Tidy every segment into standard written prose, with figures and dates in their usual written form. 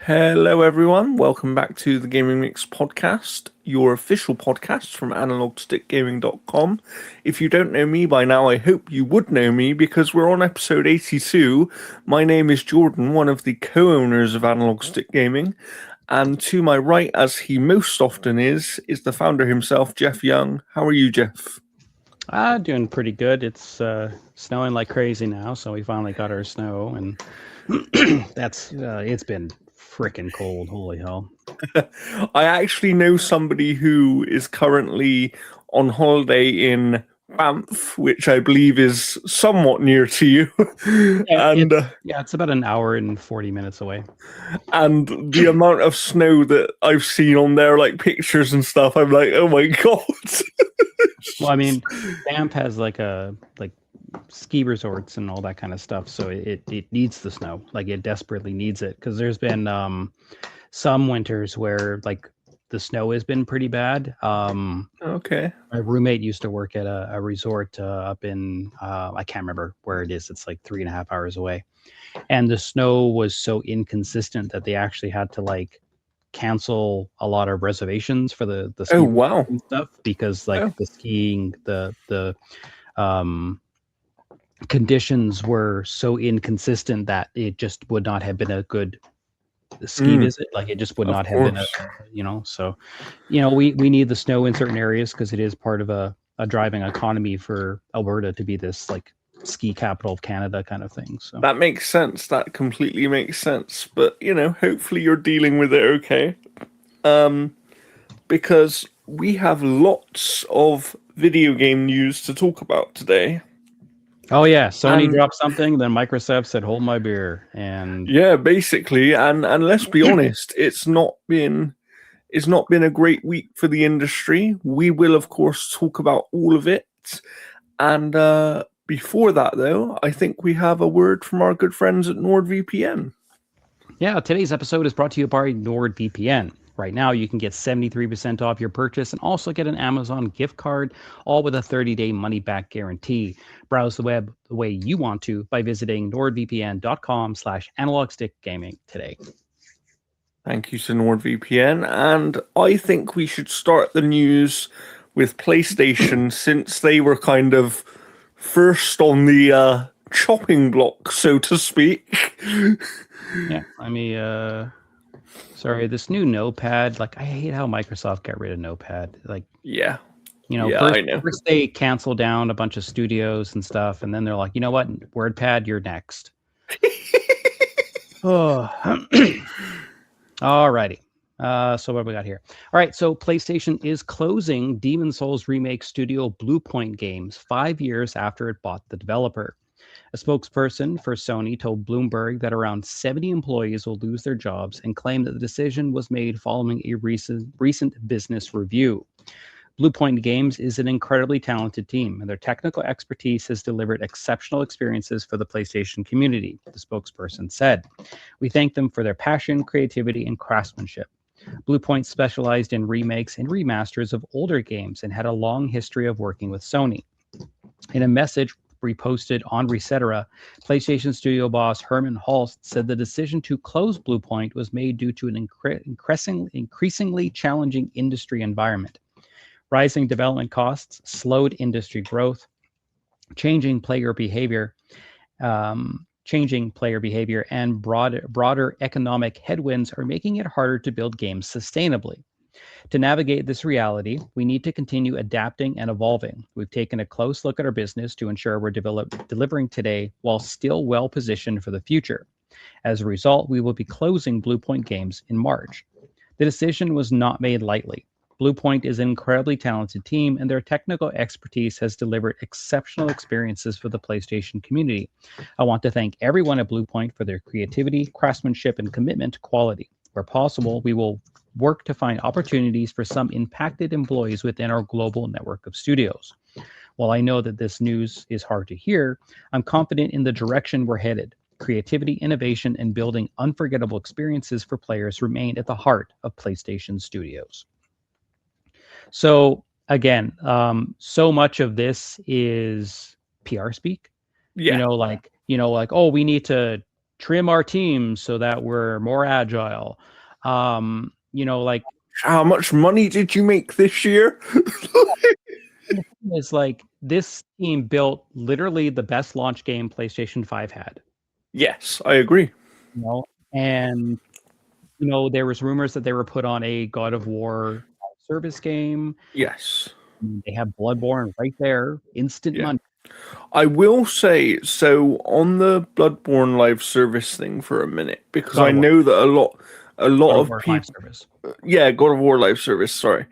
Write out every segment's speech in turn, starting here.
Hello, everyone. Welcome back to the Gaming Mix podcast, your official podcast from analogstickgaming.com. If you don't know me by now, I hope you would know me because we're on episode 82. My name is Jordan, one of the co-owners of Analog Stick Gaming. And to my right, as he most often is the founder himself, Jeff Young. How are you, Jeff? Doing pretty good. It's snowing like crazy now, so we finally got our snow, and it's been freaking cold. Holy hell! I actually know somebody who is currently on holiday in Banff, which I believe is somewhat near to you. It's about an hour and 40 minutes away. And the amount of snow that I've seen on there, like pictures and stuff, I'm like, oh my god. Well, I mean, Banff has like ski resorts and all that kind of stuff, so it needs the snow. Like, it desperately needs it, because there's been some winters where like the snow has been pretty bad. Okay. My roommate used to work at a resort up in I can't remember where it is. It's like 3.5 hours away, and the snow was so inconsistent that they actually had to like cancel a lot of reservations for the ski and stuff, because like the skiing, the conditions were so inconsistent that it just would not have been a good ski visit. Like, it just would not have been so we need the snow in certain areas because it is part of a driving economy for Alberta to be this like ski capital of Canada kind of thing. So that makes sense. That completely makes sense. But hopefully you're dealing with it okay. Because we have lots of video game news to talk about today. Oh yeah, Sony dropped something, then Microsoft said, "Hold my beer," and yeah, basically, and let's be honest, it's not been a great week for the industry. We will, of course, talk about all of it, and before that, though, I think we have a word from our good friends at NordVPN. Yeah, today's episode is brought to you by NordVPN. Right now, you can get 73% off your purchase and also get an Amazon gift card, all with a 30-day money-back guarantee. Browse the web the way you want to by visiting nordvpn.com/analogstickgaming today. Thank you to NordVPN, and I think we should start the news with PlayStation since they were kind of first on the chopping block, so to speak. Yeah, I mean, sorry, this new Notepad, like, I hate how Microsoft got rid of Notepad. Like, yeah, first they cancel down a bunch of studios and stuff, and then they're like, you know what, WordPad, you're next. Oh, alrighty. So what have we got here? All right, so PlayStation is closing Demon's Souls remake studio Bluepoint Games 5 years after it bought the developer. A spokesperson for Sony told Bloomberg that around 70 employees will lose their jobs and claimed that the decision was made following a recent business review. Bluepoint Games is an incredibly talented team, and their technical expertise has delivered exceptional experiences for the PlayStation community, the spokesperson said. We thank them for their passion, creativity, and craftsmanship. Bluepoint specialized in remakes and remasters of older games and had a long history of working with Sony. In a message reposted on Resetera, PlayStation studio boss Herman Hulst said the decision to close Bluepoint was made due to an increasingly challenging industry environment. Rising development costs, slowed industry growth, changing player behavior, and broader economic headwinds are making it harder to build games sustainably. To navigate this reality, we need to continue adapting and evolving. We've taken a close look at our business to ensure we're delivering today while still well positioned for the future. As a result, we will be closing Bluepoint Games in March. The decision was not made lightly. Bluepoint is an incredibly talented team, and their technical expertise has delivered exceptional experiences for the PlayStation community. I want to thank everyone at Bluepoint for their creativity, craftsmanship, and commitment to quality. Where possible, we will work to find opportunities for some impacted employees within our global network of studios. While I know that this news is hard to hear, I'm confident in the direction we're headed. Creativity, innovation, and building unforgettable experiences for players remain at the heart of PlayStation Studios. So again, so much of this is PR speak. Yeah. Like, oh, we need to trim our teams so that we're more agile. Like How much money did you make this year? it's like this team built literally the best launch game PlayStation 5 had. Yes, I agree. And there was rumors that they were put on a God of War service game. Yes. They have Bloodborne right there, instant money. I will say, so on the Bloodborne live service thing for a minute, because I know that a lot of people, God of War live service, sorry.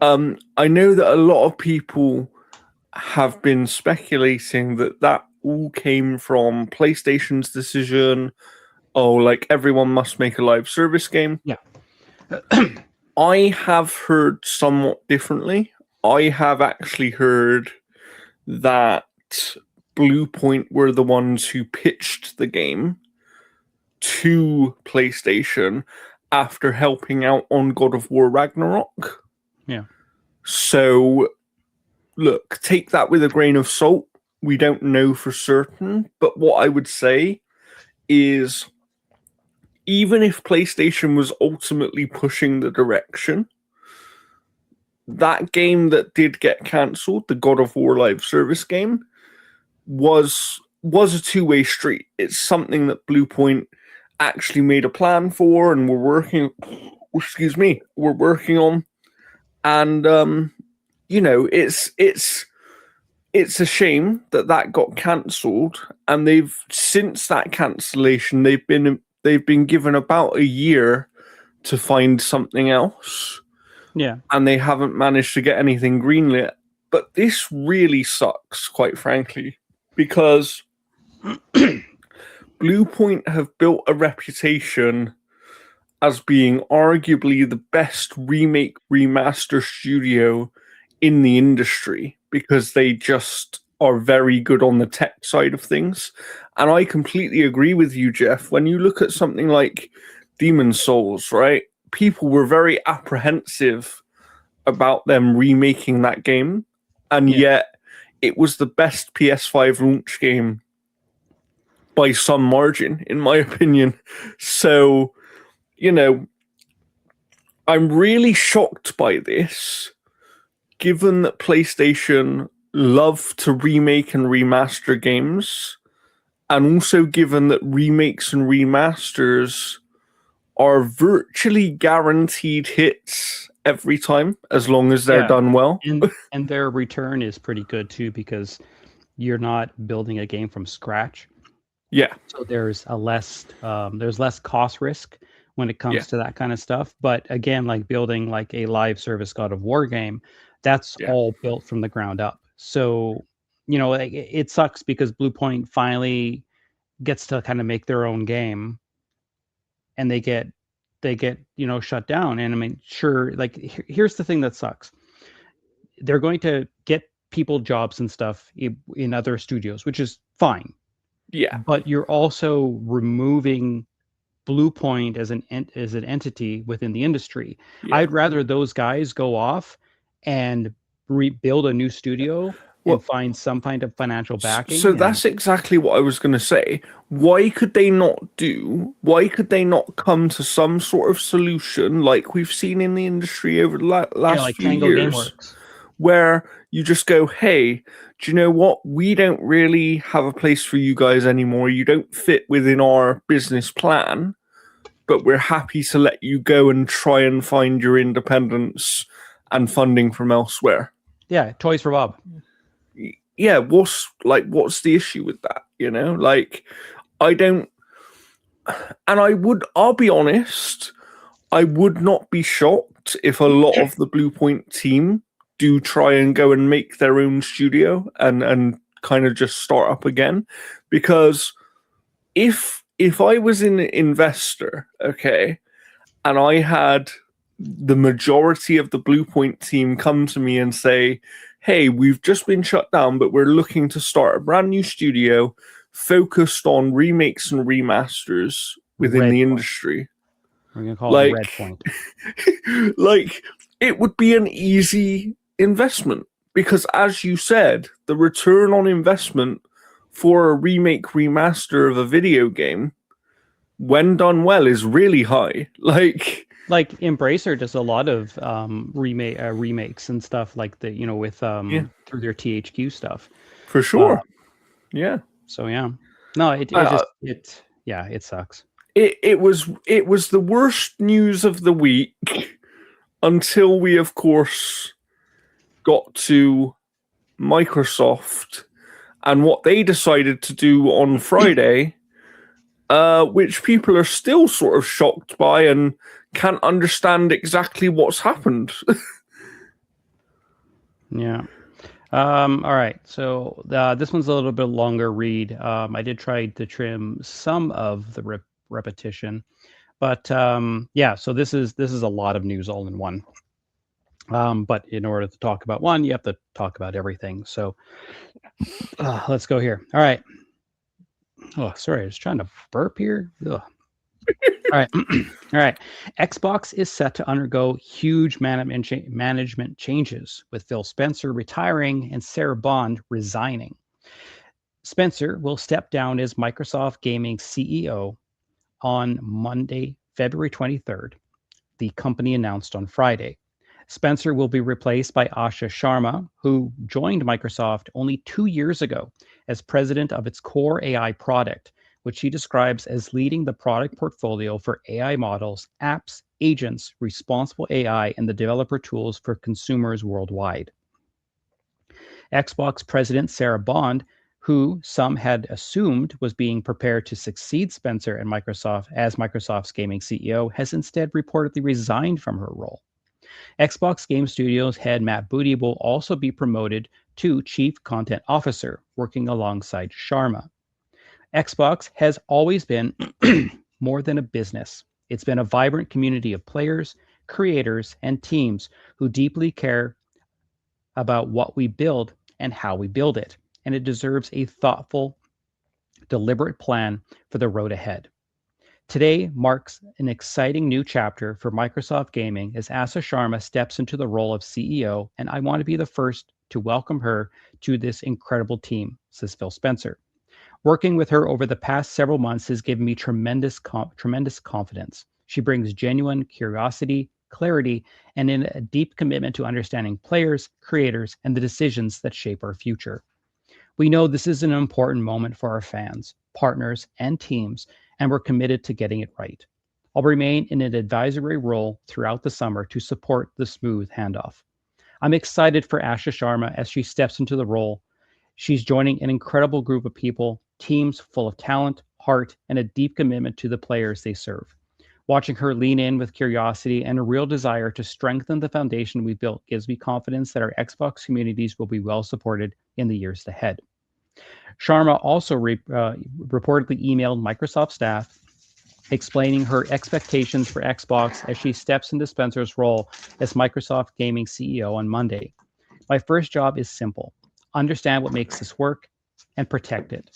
I know that a lot of people have been speculating that all came from PlayStation's decision. Oh, like everyone must make a live service game. Yeah. I have heard somewhat differently. I have actually heard that Bluepoint were the ones who pitched the game to PlayStation after helping out on God of War Ragnarok. Yeah. So, look, take that with a grain of salt. We don't know for certain, but what I would say is even if PlayStation was ultimately pushing the direction, that game that did get cancelled, the God of War live service game, was a two-way street. It's something that Bluepoint actually made a plan for, and we're working on. And it's a shame that got cancelled, and they've since that cancellation they've been given about a year to find something else. Yeah. And they haven't managed to get anything greenlit. But this really sucks, quite frankly, because Bluepoint have built a reputation as being arguably the best remake remaster studio in the industry because they just are very good on the tech side of things. And I completely agree with you, Jeff. When you look at something like Demon's Souls, right? People were very apprehensive about them remaking that game. And yet it was the best PS5 launch game by some margin, in my opinion. So, I'm really shocked by this, given that PlayStation love to remake and remaster games, and also given that remakes and remasters are virtually guaranteed hits every time, as long as they're done well. And their return is pretty good too, because you're not building a game from scratch. Yeah. So there's less cost risk when it comes to that kind of stuff. But again, like building like a live service God of War game, that's all built from the ground up. So, it sucks because Bluepoint finally gets to kind of make their own game, and they get shut down. And I mean, sure, like here's the thing that sucks. They're going to get people jobs and stuff in other studios, which is fine. Yeah. But you're also removing Bluepoint as an entity within the industry. Yeah. I'd rather those guys go off and rebuild a new studio and find some kind of financial backing. So that's exactly what I was going to say. Why could they not come to some sort of solution like we've seen in the industry over the last few years, where you just go, hey, do you know what? We don't really have a place for you guys anymore. You don't fit within our business plan, but we're happy to let you go and try and find your independence and funding from elsewhere. Yeah, Toys for Bob. Yeah, what's the issue with that? I'll be honest, I would not be shocked if a lot of the Bluepoint team do try and go and make their own studio and kind of just start up again. Because if I was an investor, okay, and I had the majority of the Bluepoint team come to me and say, hey, we've just been shut down, but we're looking to start a brand new studio focused on remakes and remasters within the industry. We're going to call it Red Point. It would be an easy investment because, as you said, the return on investment for a remake remaster of a video game when done well, is really high. Like Embracer does a lot of remakes and stuff like the with yeah, through their THQ stuff. for Uh, sure. Yeah. so yeah, no, Uh, it sucks. it was the worst news of the week until we, of course, got to Microsoft and what they decided to do on Friday, which people are still sort of shocked by and can't understand exactly what's happened. Yeah. All right. So this one's a little bit longer read. I did try to trim some of the repetition, but yeah. So this is a lot of news all in one. But in order to talk about one, you have to talk about everything. So let's go here. All right. Oh, sorry. I was trying to burp here. Ugh. All right. All right. Xbox is set to undergo huge management changes, with Phil Spencer retiring and Sarah Bond resigning. Spencer will step down as Microsoft Gaming CEO on Monday, February 23rd, the company announced on Friday. Spencer will be replaced by Asha Sharma, who joined Microsoft only 2 years ago as president of its core AI product, which she describes as leading the product portfolio for AI models, apps, agents, responsible AI, and the developer tools for consumers worldwide. Xbox president Sarah Bond, who some had assumed was being prepared to succeed Spencer at Microsoft as Microsoft's gaming CEO, has instead reportedly resigned from her role. Xbox Game Studios head Matt Booty will also be promoted to Chief Content Officer, working alongside Sharma. Xbox has always been more than a business. It's been a vibrant community of players, creators, and teams who deeply care about what we build and how we build it, and it deserves a thoughtful, deliberate plan for the road ahead. Today marks an exciting new chapter for Microsoft Gaming as Asa Sharma steps into the role of CEO, and I want to be the first to welcome her to this incredible team, says Phil Spencer. Working with her over the past several months has given me tremendous confidence. She brings genuine curiosity, clarity, and a deep commitment to understanding players, creators, and the decisions that shape our future. We know this is an important moment for our fans, partners, and teams, and we're committed to getting it right. I'll remain in an advisory role throughout the summer to support the smooth handoff. I'm excited for Asha Sharma as she steps into the role. She's joining an incredible group of people, teams full of talent, heart, and a deep commitment to the players they serve. Watching her lean in with curiosity and a real desire to strengthen the foundation we built gives me confidence that our Xbox communities will be well supported in the years ahead. Sharma also reportedly emailed Microsoft staff explaining her expectations for Xbox as she steps into Spencer's role as Microsoft Gaming CEO on Monday. My first job is simple: understand what makes this work and protect it.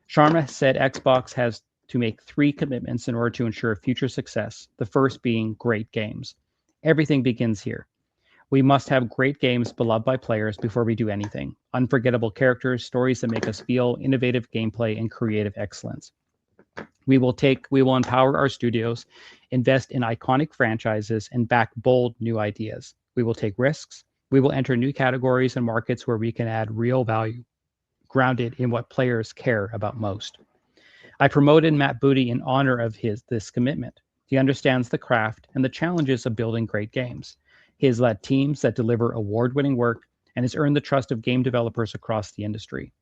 Sharma said Xbox has to make 3 commitments in order to ensure future success, the first being great games. Everything begins here. We must have great games beloved by players before we do anything. Unforgettable characters, stories that make us feel, innovative gameplay, and creative excellence. We will empower our studios, invest in iconic franchises, and back bold new ideas. We will take risks. We will enter new categories and markets where we can add real value, grounded in what players care about most. I promoted Matt Booty in honor of this commitment. He understands the craft and the challenges of building great games. He has led teams that deliver award-winning work and has earned the trust of game developers across the industry.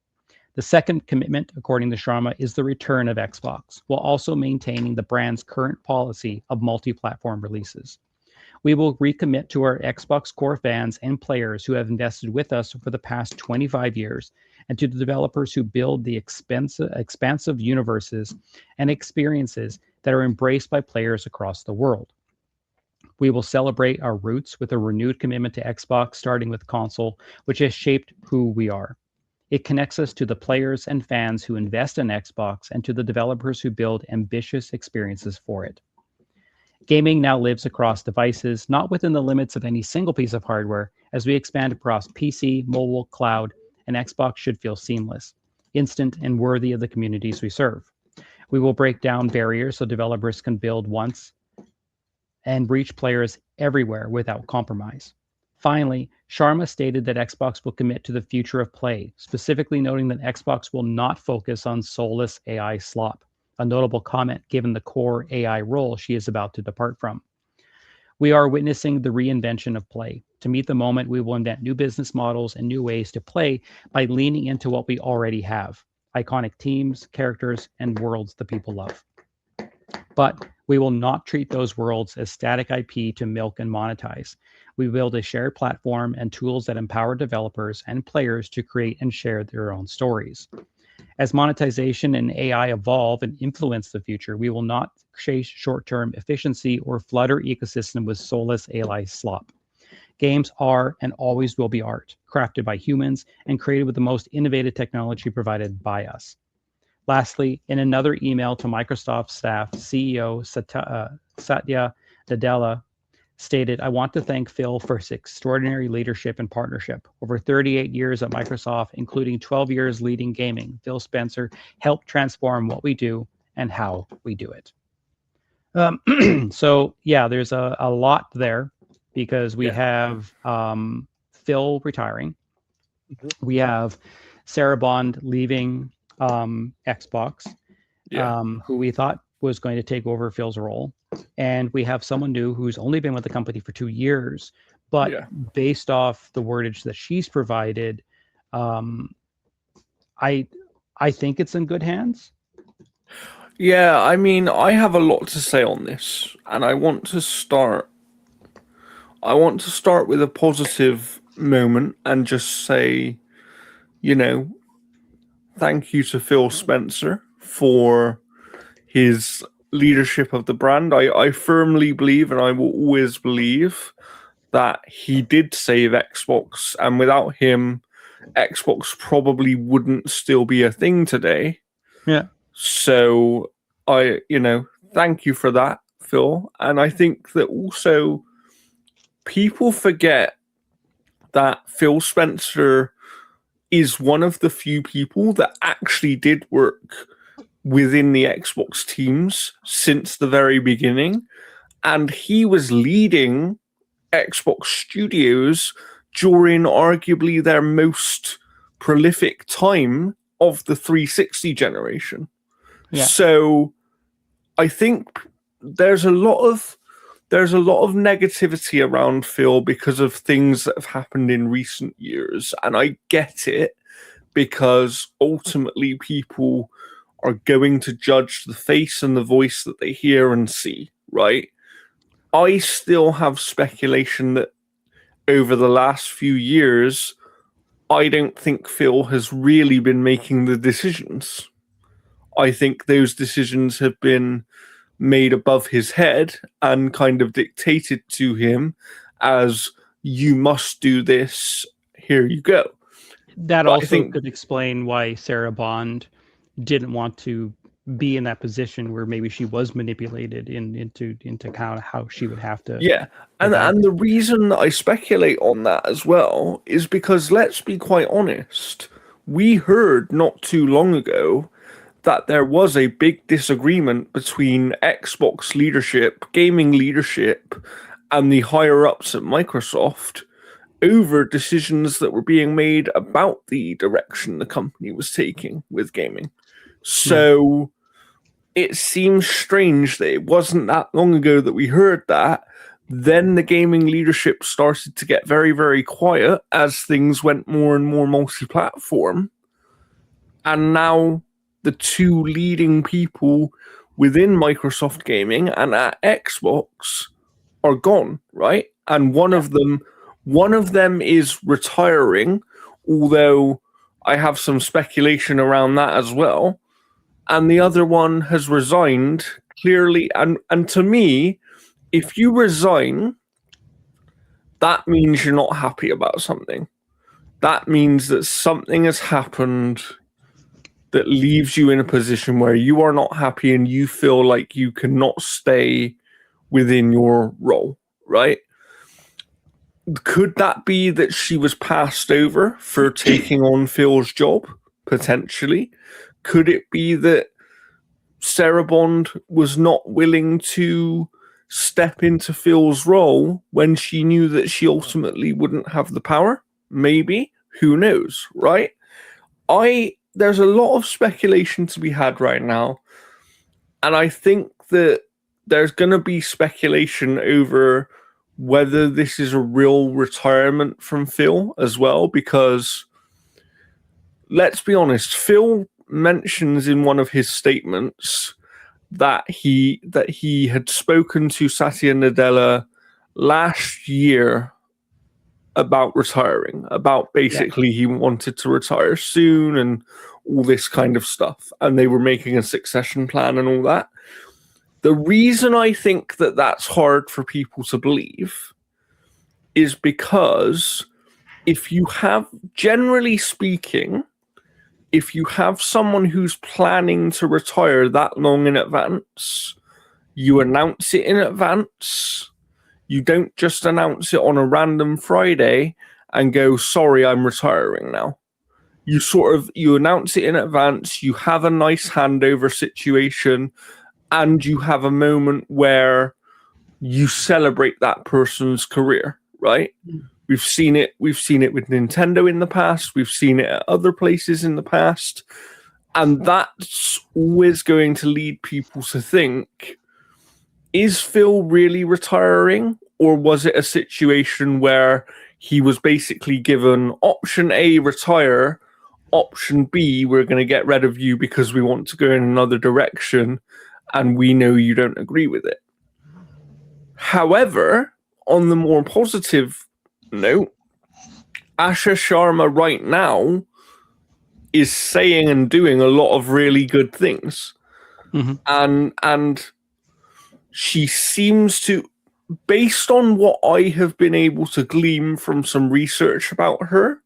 The second commitment, according to Sharma, is the return of Xbox, while also maintaining the brand's current policy of multi-platform releases. We will recommit to our Xbox core fans and players who have invested with us for the past 25 years, and to the developers who build the expansive universes and experiences that are embraced by players across the world. We will celebrate our roots with a renewed commitment to Xbox, starting with console, which has shaped who we are. It connects us to the players and fans who invest in Xbox and to the developers who build ambitious experiences for it. Gaming now lives across devices, not within the limits of any single piece of hardware. As we expand across PC, mobile, cloud, and Xbox should feel seamless, instant, and worthy of the communities we serve. We will break down barriers so developers can build once and reach players everywhere without compromise. Finally, Sharma stated that Xbox will commit to the future of play, specifically noting that Xbox will not focus on soulless AI slop, a notable comment given the core AI role she is about to depart from. We are witnessing the reinvention of play. To meet the moment, we will invent new business models and new ways to play by leaning into what we already have: iconic teams, characters, and worlds that people love. But we will not treat those worlds as static IP to milk and monetize. We build a shared platform and tools that empower developers and players to create and share their own stories. As monetization and AI evolve and influence the future, we will not chase short-term efficiency or flood our ecosystem with soulless AI slop. Games are and always will be art, crafted by humans and created with the most innovative technology provided by us. Lastly, in another email to Microsoft staff, CEO Satya Nadella stated, "I want to thank Phil for his extraordinary leadership and partnership. Over 38 years at Microsoft, including 12 years leading gaming, Phil Spencer helped transform what we do and how we do it." So yeah, there's a lot there because we have Phil retiring. We have Sarah Bond leaving Xbox, who we thought was going to take over Phil's role. And we have someone new who's only been with the company for 2 years, but based off the wordage that she's provided, I think it's in good hands. Yeah, I mean, I have a lot to say on this, and I want to start with a positive moment and just say, thank you to Phil Spencer for his leadership of the brand. I firmly believe, and I will always believe, that he did save Xbox, and without him, Xbox probably wouldn't still be a thing today. Yeah. So thank you for that, Phil. And I think that also people forget that Phil Spencer is one of the few people that actually did work within the Xbox teams since the very beginning. And he was leading Xbox Studios during arguably their most prolific time of the 360 generation. Yeah. So I think there's a lot of negativity around Phil because of things that have happened in recent years. And I get it, because ultimately people are going to judge the face and the voice that they hear and see, right? I still have speculation that over the last few years, I don't think Phil has really been making the decisions. I think those decisions have been made above his head and kind of dictated to him as, you must do this, here you go. That also could explain why Sarah Bond didn't want to be in that position where maybe she was manipulated into kind of how she would have to. Yeah, and the reason that I speculate on that as well is because, let's be quite honest, we heard not too long ago that there was a big disagreement between Xbox leadership, gaming leadership, and the higher-ups at Microsoft over decisions that were being made about the direction the company was taking with gaming. So it seems strange that it wasn't that long ago that we heard that. Then the gaming leadership started to get very, very quiet as things went more and more multi-platform. And now the two leading people within Microsoft Gaming and at Xbox are gone, right? And one of them is retiring, although I have some speculation around that as well. And the other one has resigned, clearly. And to me, if you resign, that means you're not happy about something. That means that something has happened that leaves you in a position where you are not happy and you feel like you cannot stay within your role, right? Could that be that she was passed over for taking on Phil's job? Potentially. Could it be that Sarah Bond was not willing to step into Phil's role when she knew that she ultimately wouldn't have the power? Maybe. Who knows, right? There's a lot of speculation to be had right now, and I think that there's going to be speculation over whether this is a real retirement from Phil as well, because let's be honest, Phil mentions in one of his statements that he had spoken to Satya Nadella last year about retiring, about basically he wanted to retire soon and all this kind of stuff, and they were making a succession plan and all that. The reason I think that that's hard for people to believe is because if you have, generally speaking, if you have someone who's planning to retire that long in advance, you announce it in advance. You don't just announce it on a random Friday and go, sorry, I'm retiring now. You announce it in advance, you have a nice handover situation, and you have a moment where you celebrate that person's career, right? We've seen it with Nintendo in the past, we've seen it at other places in the past, and that's always going to lead people to think, is Phil really retiring, or was it a situation where he was basically given option A, retire, option B, we're going to get rid of you because we want to go in another direction and we know you don't agree with it? However, on the more positive note, Asha Sharma right now is saying and doing a lot of really good things. And she seems to, based on what I have been able to glean from some research about her,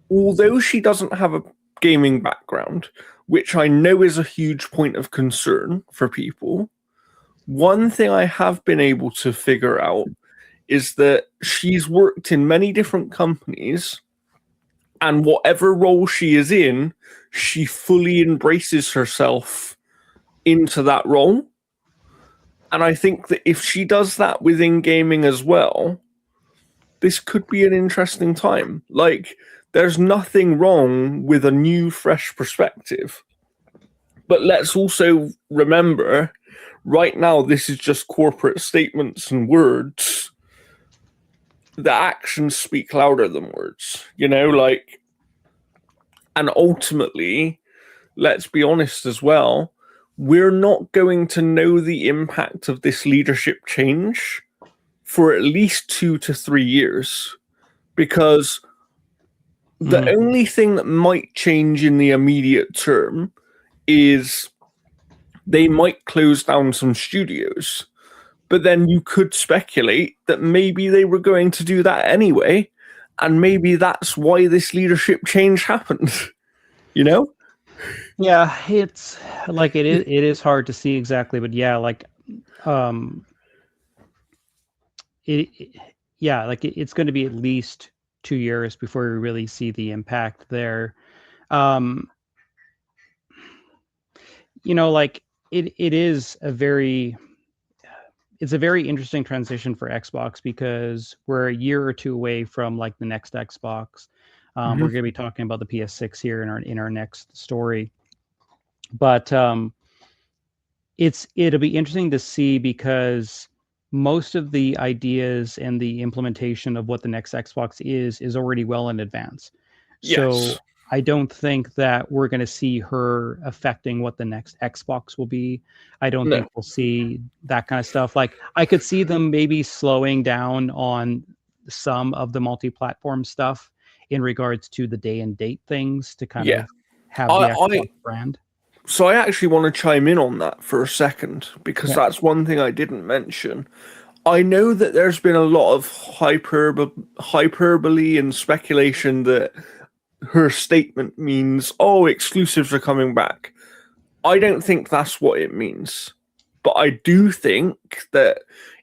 although she doesn't have a gaming background, which I know is a huge point of concern for people, one thing I have been able to figure out is that she's worked in many different companies, and whatever role she is in, she fully embraces herself into that role. And I think that if she does that within gaming as well, this could be an interesting time. Like, there's nothing wrong with a new, fresh perspective. But let's also remember, right now, this is just corporate statements and words. The actions speak louder than words, you know, like, and ultimately, let's be honest as well, we're not going to know the impact of this leadership change for at least 2 to 3 years, because the only thing that might change in the immediate term is they might close down some studios. But then you could speculate that maybe they were going to do that anyway, and maybe that's why this leadership change happened. You know? Yeah, it's like it is hard to see exactly, but yeah, like it's going to be at least 2 years before we really see the impact there. You know, like it is a very interesting transition for Xbox, because we're a year or two away from like the next Xbox. We're going to be talking about the PS6 here in our next story, but it'll be interesting to see, because most of the ideas and the implementation of what the next Xbox is already well in advance. Yes. So I don't think that we're going to see her affecting what the next Xbox will be. I don't think we'll see that kind of stuff. Like, I could see them maybe slowing down on some of the multi-platform stuff in regards to the day and date things to kind of have the Xbox brand. So I actually want to chime in on that for a second, because that's one thing I didn't mention. I know that there's been a lot of hyperbole and speculation that her statement means, oh, exclusives are coming back. I don't think that's what it means. But I do think that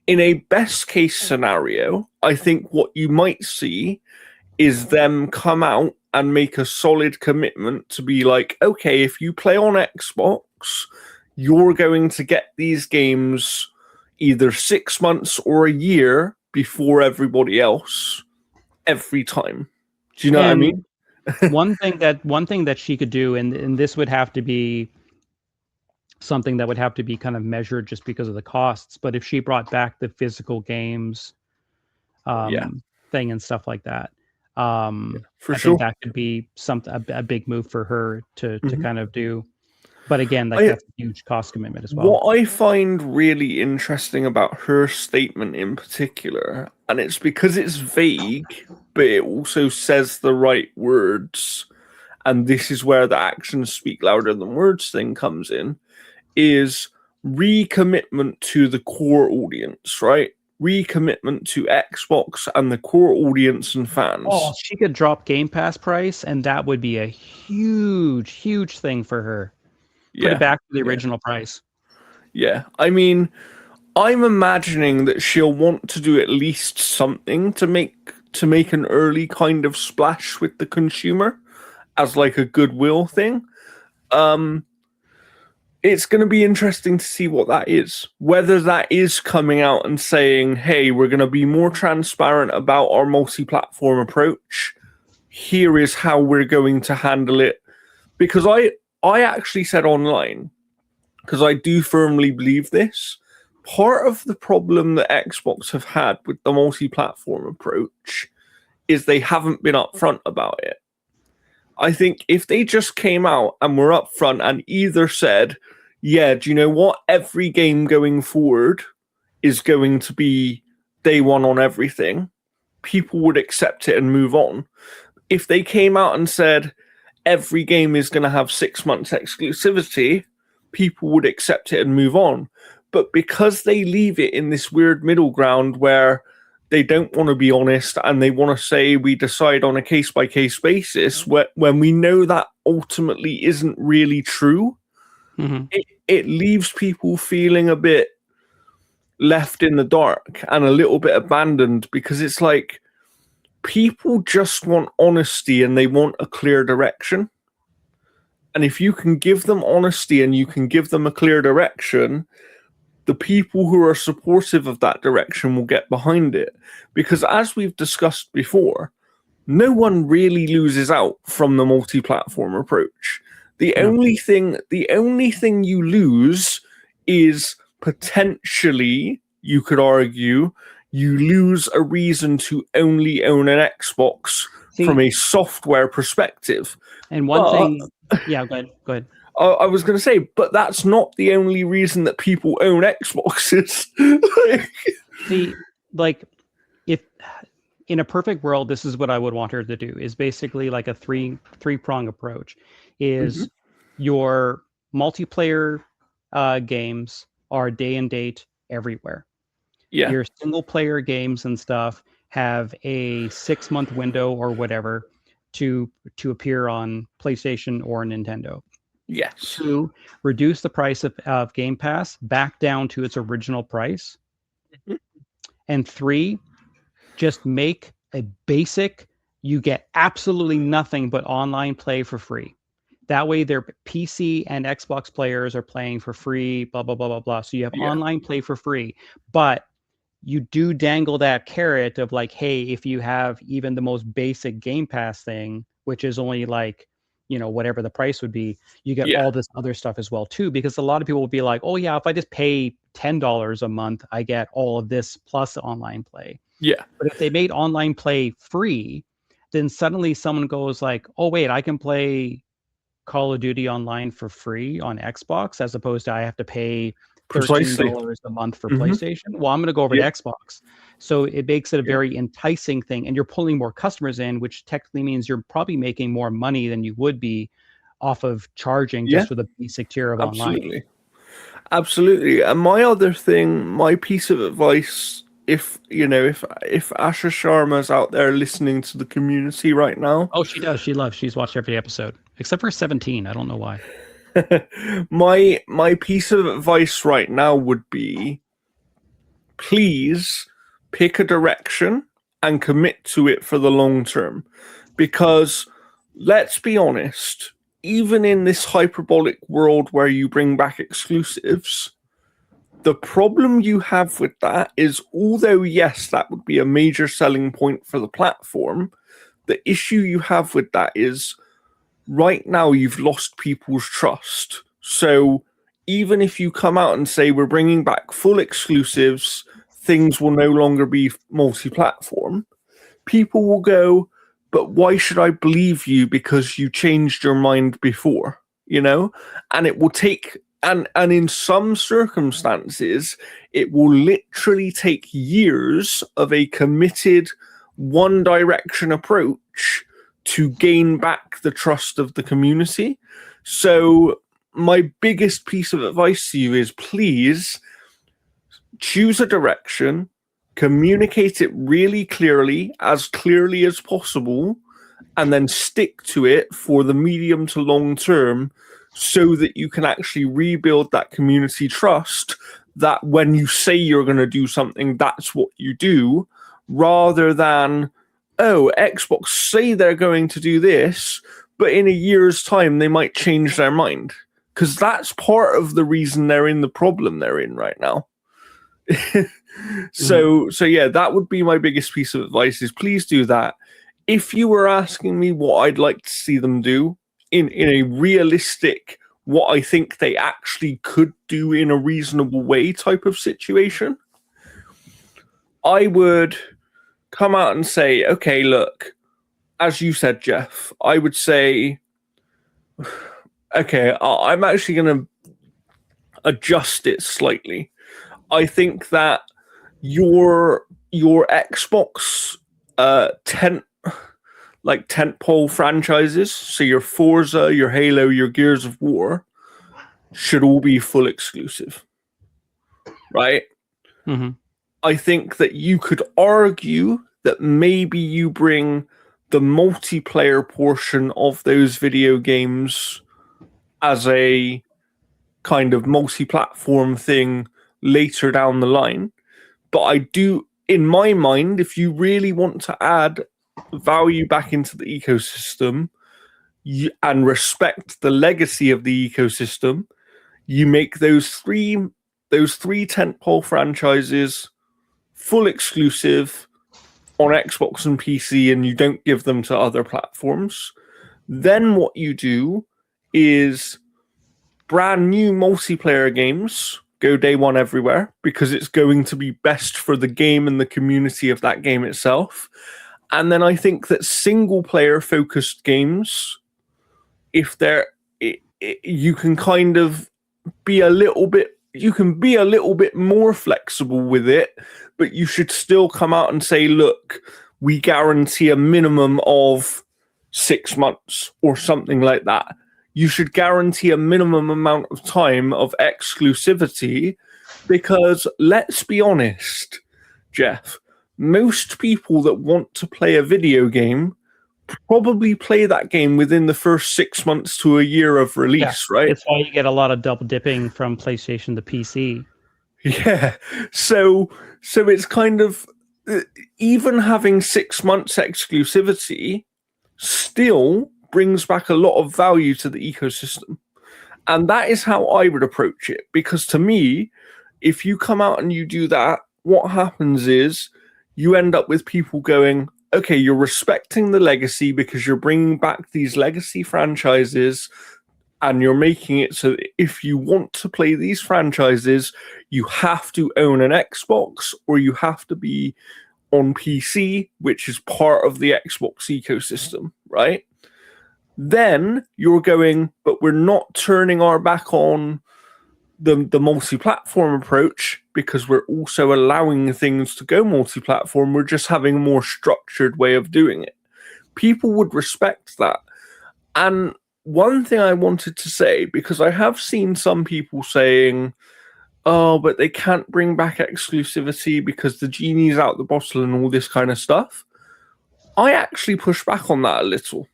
in a best case scenario, I think what you might see is them come out and make a solid commitment to be like, okay, if you play on Xbox, you're going to get these games either 6 months or a year before everybody else every time. Do you know what I mean? One thing that she could do, and this would have to be something that would have to be kind of measured just because of the costs, but if she brought back the physical games thing and stuff like that, For I sure. think that could be a big move for her to Mhm. kind of do. But again, like that's a huge cost commitment as well. What I find really interesting about her statement in particular, and it's because it's vague, but it also says the right words, and this is where the actions speak louder than words thing comes in, is recommitment to the core audience, right? Recommitment to Xbox and the core audience and fans. Oh, she could drop Game Pass price, and that would be a huge, huge thing for her. Put it back to the original price. Yeah. I mean, I'm imagining that she'll want to do at least something to make an early kind of splash with the consumer as like a goodwill thing. It's going to be interesting to see what that is. Whether that is coming out and saying, "Hey, we're going to be more transparent about our multi-platform approach. Here is how we're going to handle it." Because I actually said online, because I do firmly believe this, part of the problem that Xbox have had with the multi-platform approach is they haven't been upfront about it. I think if they just came out and were upfront and either said, yeah, do you know what? Every game going forward is going to be day one on everything, people would accept it and move on. If they came out and said, every game is going to have 6 months exclusivity, people would accept it and move on. But because they leave it in this weird middle ground where they don't want to be honest and they want to say we decide on a case-by-case basis, when we know that ultimately isn't really true, it leaves people feeling a bit left in the dark and a little bit abandoned, because it's like people just want honesty and they want a clear direction. And if you can give them honesty and you can give them a clear direction, the people who are supportive of that direction will get behind it. Because as we've discussed before, no one really loses out from the multi-platform approach. The only thing you lose is potentially, you could argue, you lose a reason to only own an Xbox from a software perspective. And one thing, yeah, go ahead. I was going to say, but that's not the only reason that people own Xboxes. See, like, if in a perfect world, this is what I would want her to do, is basically like a three-prong approach. Is your multiplayer games are day and date everywhere. Yeah. Your single-player games and stuff have a 6-month window or whatever to appear on PlayStation or Nintendo. Yes. 2, reduce the price of Game Pass back down to its original price. And 3, just make a basic, you get absolutely nothing but online play for free. That way their PC and Xbox players are playing for free, blah, blah, blah, blah, blah. So you have online play for free. But you do dangle that carrot of like, hey, if you have even the most basic Game Pass thing, which is only like, whatever the price would be, you get all this other stuff as well too, because a lot of people will be like, oh yeah, if I just pay $10 a month, I get all of this plus online play. Yeah. But if they made online play free, then suddenly someone goes like, oh wait, I can play Call of Duty online for free on Xbox, as opposed to I have to pay $13 a month for PlayStation. Well, I'm going to go over to Xbox. So it makes it a very enticing thing, and you're pulling more customers in, which technically means you're probably making more money than you would be off of charging just with a basic tier of online. Absolutely. And my other thing, my piece of advice, if Asha Sharma's out there listening to the community right now. Oh, she does. She's watched every episode except for 17. I don't know why. My piece of advice right now would be, please pick a direction and commit to it for the long term. Because let's be honest, even in this hyperbolic world where you bring back exclusives, the problem you have with that is, although yes, that would be a major selling point for the platform, the issue you have with that is right now you've lost people's trust. So even if you come out and say we're bringing back full exclusives, things will no longer be multi-platform, people will go, but why should I believe you because you changed your mind before, you know? And it will take, and in some circumstances, it will literally take years of a committed one direction approach to gain back the trust of the community. So my biggest piece of advice to you is, please choose a direction, communicate it really clearly as possible, and then stick to it for the medium to long term so that you can actually rebuild that community trust, that when you say you're going to do something, that's what you do, rather than, oh, Xbox say they're going to do this, but in a year's time they might change their mind. Because that's part of the reason they're in the problem they're in right now. So yeah, that would be my biggest piece of advice, is please do that. If you were asking me what I'd like to see them do in a realistic, what I think they actually could do in a reasonable way type of situation, I would come out and say, okay, look, as you said, Jeff, I would say, okay, I'm actually going to adjust it slightly. I think that your Xbox tentpole franchises, so your Forza, your Halo, your Gears of War, should all be full exclusive, right? Mm-hmm. I think that you could argue that maybe you bring the multiplayer portion of those video games as a kind of multi-platform thing later down the line. But I do, in my mind, if you really want to add value back into the ecosystem and respect the legacy of the ecosystem, you make those three tentpole franchises full exclusive on Xbox and PC, and you don't give them to other platforms. Then what you do is brand new multiplayer games go day one everywhere, because it's going to be best for the game and the community of that game itself. And then I think that single player focused games, if they're, you can kind of be a little bit, you can be a little bit more flexible with it, but you should still come out and say, look, we guarantee a minimum of 6 months or something like that. You should guarantee a minimum amount of time of exclusivity, because let's be honest, Jeff, most people that want to play a video game probably play that game within the first 6 months to a year of release, right? That's why you get a lot of double dipping from PlayStation to PC. Yeah. So it's kind of, even having 6 months exclusivity still brings back a lot of value to the ecosystem. And that is how I would approach it. Because to me, if you come out and you do that, what happens is you end up with people going, okay, you're respecting the legacy because you're bringing back these legacy franchises, and you're making it so that if you want to play these franchises, you have to own an Xbox or you have to be on PC, which is part of the Xbox ecosystem, right? Then you're going, but we're not turning our back on the multi-platform approach, because we're also allowing things to go multi-platform. We're just having a more structured way of doing it. People would respect that. And one thing I wanted to say, because I have seen some people saying, oh, but they can't bring back exclusivity because the genie's out the bottle and all this kind of stuff. I actually push back on that a little.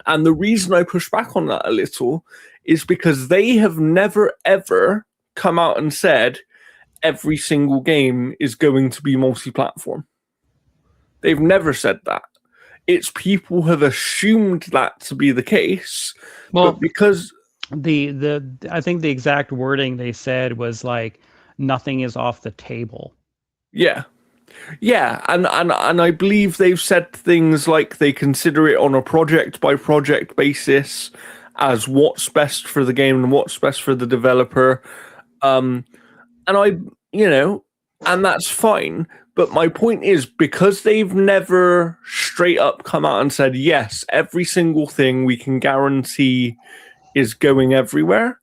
And the reason I push back on that a little is because they have never, ever come out and said every single game is going to be multi-platform. They've never said that. it's people have assumed that to be the case, but Well, because the I think the exact wording they said was like nothing is off the table. yeah. Yeah, and I believe they've said things like they consider it on a project by project basis as what's best for the game and what's best for the developer. And I, you know, and that's fine. But my point is, because they've never straight up come out and said, yes, every single thing we can guarantee is going everywhere.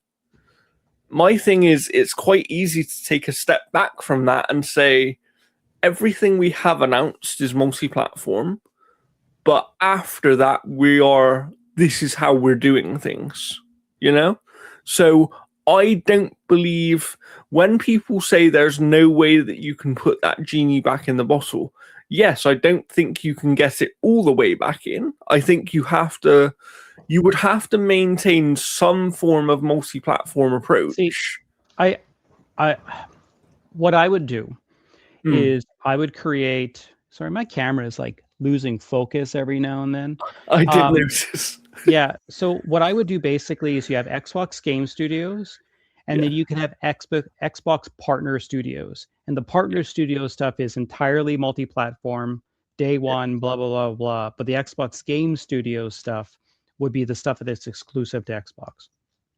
My thing is, it's quite easy to take a step back from that and say, everything we have announced is multi-platform, but after that this is how we're doing things, you know? So I don't believe when people say there's no way that you can put that genie back in the bottle. Yes, I don't think you can get it all the way back in. I think you would have to maintain some form of multi-platform See, approach. I I what I would do Hmm. is I would create. Sorry, my camera is like losing focus every now and then. I did Um, notice. yeah. So what I would do basically is you have Xbox Game Studios, and then Yeah. you can have Xbox Partner Studios, and the Partner Studio stuff is entirely multi-platform, day one, blah blah blah blah. But the Xbox Game Studio stuff would be the stuff that's exclusive to Xbox.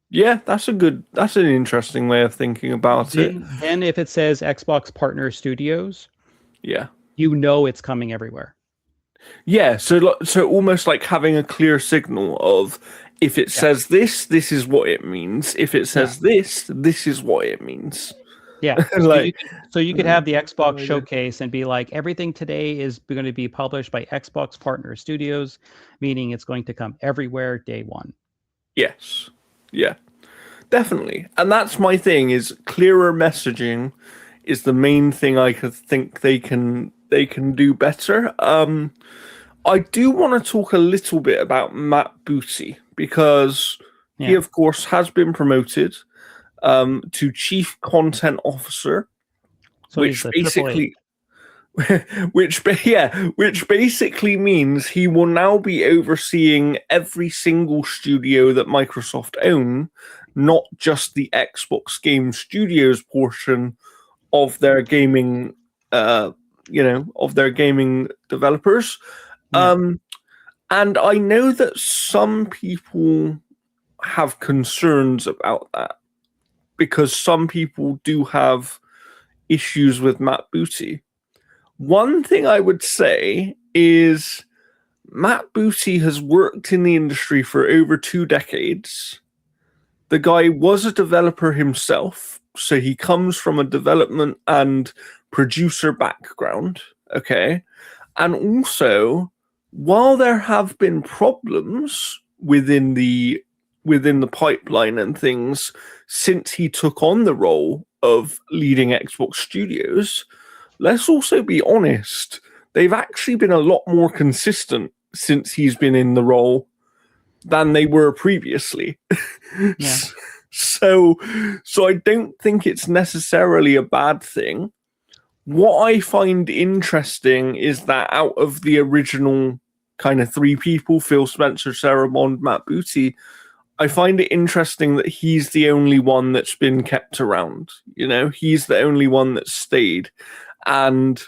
Yeah, that's an interesting way of thinking about it. Then if it says Xbox Partner Studios, Yeah. you know it's coming everywhere. Yeah, so almost like having a clear signal of if it Yeah. says this, this is what it means. If it Yeah. says this, this is what it means. Yeah. Like, So you could have the Xbox showcase and be like, everything today is going to be published by Xbox Partner Studios, meaning it's going to come everywhere day one. yes. Yeah, definitely. And that's my thing is clearer messaging is the main thing I could think they can do better. I do want to talk a little bit about Matt Booty because he, Yeah. of course, has been promoted to Chief Content Officer, So he's which the triple A. basically, which basically means he will now be overseeing every single studio that Microsoft own, not just the Xbox Game Studios portion of their gaming, of their gaming developers. Yeah. And I know that some people have concerns about that because some people do have issues with Matt Booty. One thing I would say is Matt Booty has worked in the industry for over 2 decades. The guy was a developer himself, so he comes from a development and producer background. Okay. And also, while there have been problems within the pipeline and things since he took on the role of leading Xbox Studios, let's also be honest, they've actually been a lot more consistent since he's been in the role than they were previously. Yeah. so I don't think it's necessarily a bad thing. What I find interesting is that out of the original kind of three people, Phil Spencer, Sarah Bond, Matt Booty, I find it interesting that he's the only one that's been kept around. You know, he's the only one that's stayed. And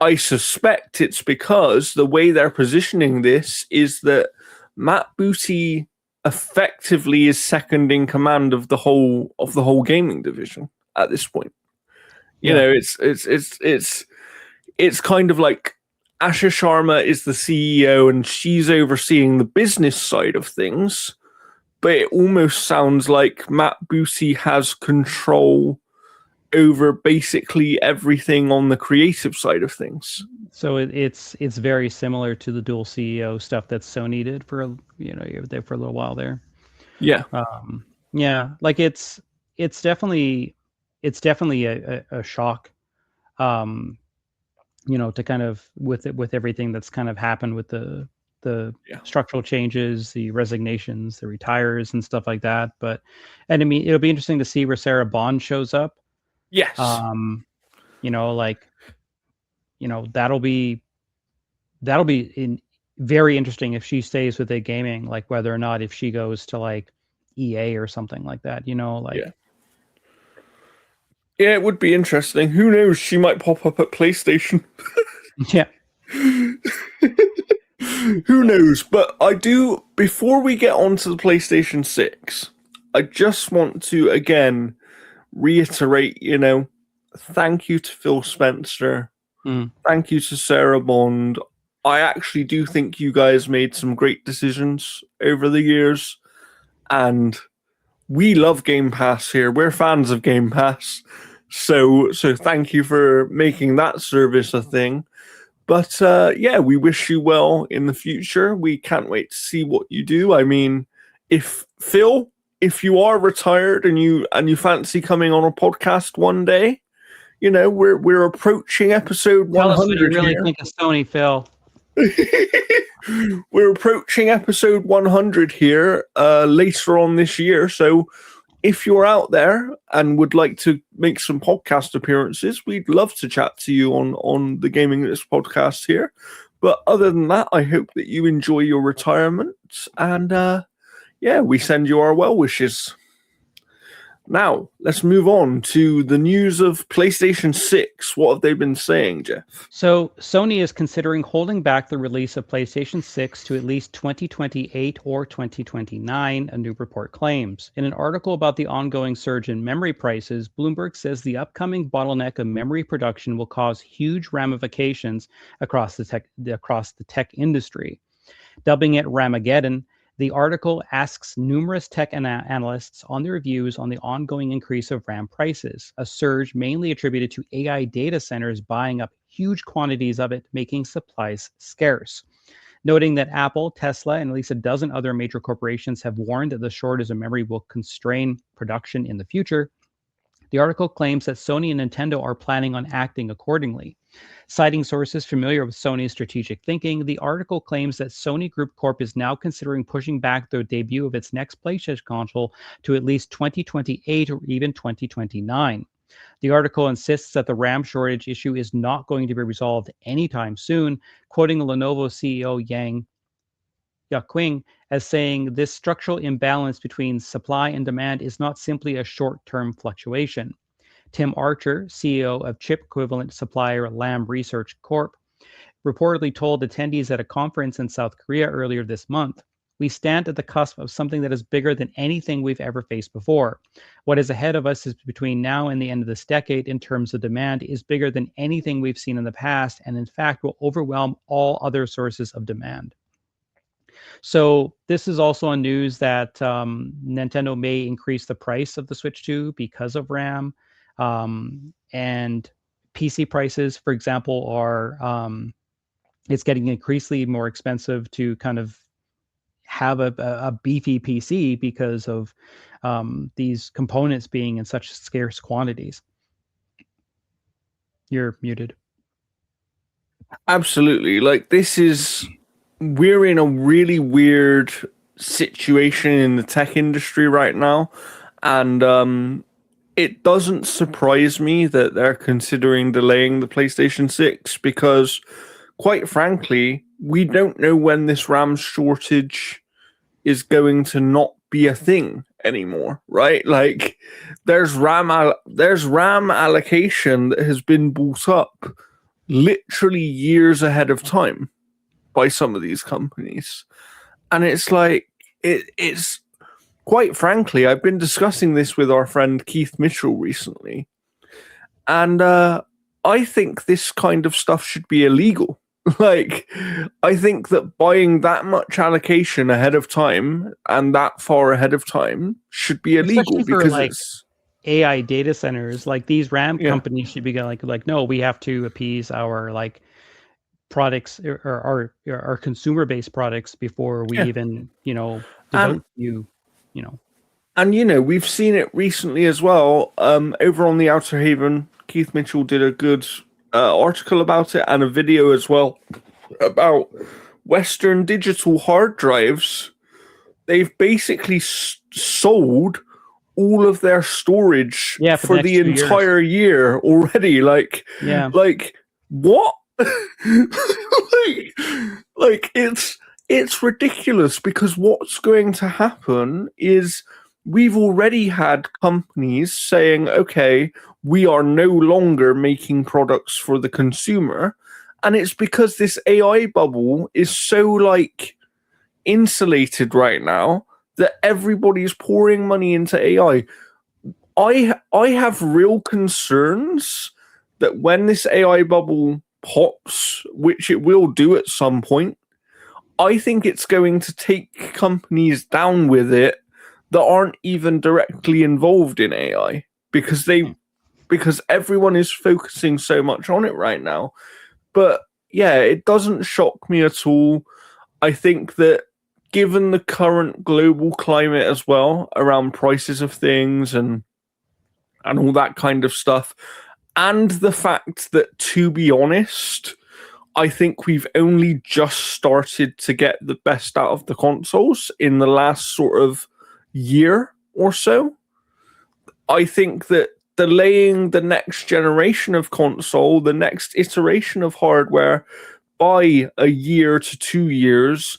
I suspect it's because the way they're positioning this is that Matt Booty effectively is second in command of the whole gaming division at this point. You Yeah. know, it's kind of like Asha Sharma is the CEO and she's overseeing the business side of things, but it almost sounds like Matt Booty has control over basically everything on the creative side of things. So it's very similar to the dual CEO stuff that Sony did for you were there for a little while there. Yeah. Yeah, like it's definitely a shock, um, to kind of with everything that's kind of happened with the Yeah. structural changes, the resignations, the retires, and stuff like that. And I mean, it'll be interesting to see where Sarah Bond shows up. Yes. Um, like, that'll be that'll be very interesting if she stays with a gaming, like whether or not if she goes to like EA or something like that, Yeah. Yeah, it would be interesting. Who knows? She might pop up at PlayStation. yeah. Who knows? But I do, before we get on to the PlayStation 6, I just want to again reiterate, thank you to Phil Spencer. Thank you to Sarah Bond. I actually do think you guys made some great decisions over the years. And we love Game Pass here. We're fans of Game Pass. So thank you for making that service a thing. But yeah, we wish you well in the future. We can't wait to see what you do. I mean, if you are retired and you fancy coming on a podcast one day, we're approaching episode 100. Tell us what you really here. think of Sony, Phil. We're approaching episode 100 here later on this year. So if you're out there and would like to make some podcast appearances, we'd love to chat to you on the Gaming List podcast here. But other than that, I hope that you enjoy your retirement. And yeah, we send you our well wishes. Now, let's move on to the news of PlayStation 6. What have they been saying, Jeff? So Sony is considering holding back the release of PlayStation 6 to at least 2028 or 2029, a new report claims. In an article about the ongoing surge in memory prices, Bloomberg says the upcoming bottleneck of memory production will cause huge ramifications across the tech industry. Dubbing it Ramageddon, the article asks numerous tech analysts on their views on the ongoing increase of RAM prices, a surge mainly attributed to AI data centers buying up huge quantities of it, making supplies scarce. Noting that Apple, Tesla, and at least a dozen other major corporations have warned that the shortage of memory will constrain production in the future, the article claims that Sony and Nintendo are planning on acting accordingly. Citing sources familiar with Sony's strategic thinking, the article claims that Sony Group Corp is now considering pushing back the debut of its next PlayStation console to at least 2028 or even 2029. The article insists that the RAM shortage issue is not going to be resolved anytime soon, quoting Lenovo CEO Yang Yaqing as saying this structural imbalance between supply and demand is not simply a short-term fluctuation. Tim Archer, CEO of chip equivalent supplier Lam Research Corp, reportedly told attendees at a conference in South Korea earlier this month, "We stand at the cusp of something that is bigger than anything we've ever faced before. What is ahead of us is between now and the end of this decade in terms of demand is bigger than anything we've seen in the past and in fact will overwhelm all other sources of demand." So this is also on news that Nintendo may increase the price of the Switch 2 because of RAM. And PC prices, for example, are it's getting increasingly more expensive to kind of have a beefy PC because of these components being in such scarce quantities. You're muted. Absolutely. Like, we're in a really weird situation in the tech industry right now. And it doesn't surprise me that they're considering delaying the PlayStation 6 because, quite frankly, we don't know when this RAM shortage is going to not be a thing anymore, right? Like, there's RAM allocation that has been bought up literally years ahead of time by some of these companies. And it's like, it's quite frankly, I've been discussing this with our friend Keith Mitchell recently. And I think this kind of stuff should be illegal. Like, I think that buying that much allocation ahead of time and that far ahead of time should be illegal. Especially for, because like, it's AI data centers. Like, these RAM Yeah. companies should be like, no, we have to appease our like products or our consumer-based products before we even devote you know. And we've seen it recently as well. Over on the Outer Haven, Keith Mitchell did a good article about it and a video as well about Western Digital hard drives. They've basically sold all of their storage for for the the next 2 years. entire year already. Like, Yeah. like what? like it's ridiculous because what's going to happen is we've already had companies saying, okay, we are no longer making products for the consumer. And it's because this AI bubble is so like insulated right now that everybody's pouring money into AI. I have real concerns that when this AI bubble pops, which it will do at some point, I think it's going to take companies down with it that aren't even directly involved in AI because everyone is focusing so much on it right now. But yeah, it doesn't shock me at all. I think that given the current global climate as well around prices of things and all that kind of stuff, and the fact that, to be honest, I think we've only just started to get the best out of the consoles in the last sort of year or so. I think that delaying the next generation of console, the next iteration of hardware by a year to 2 years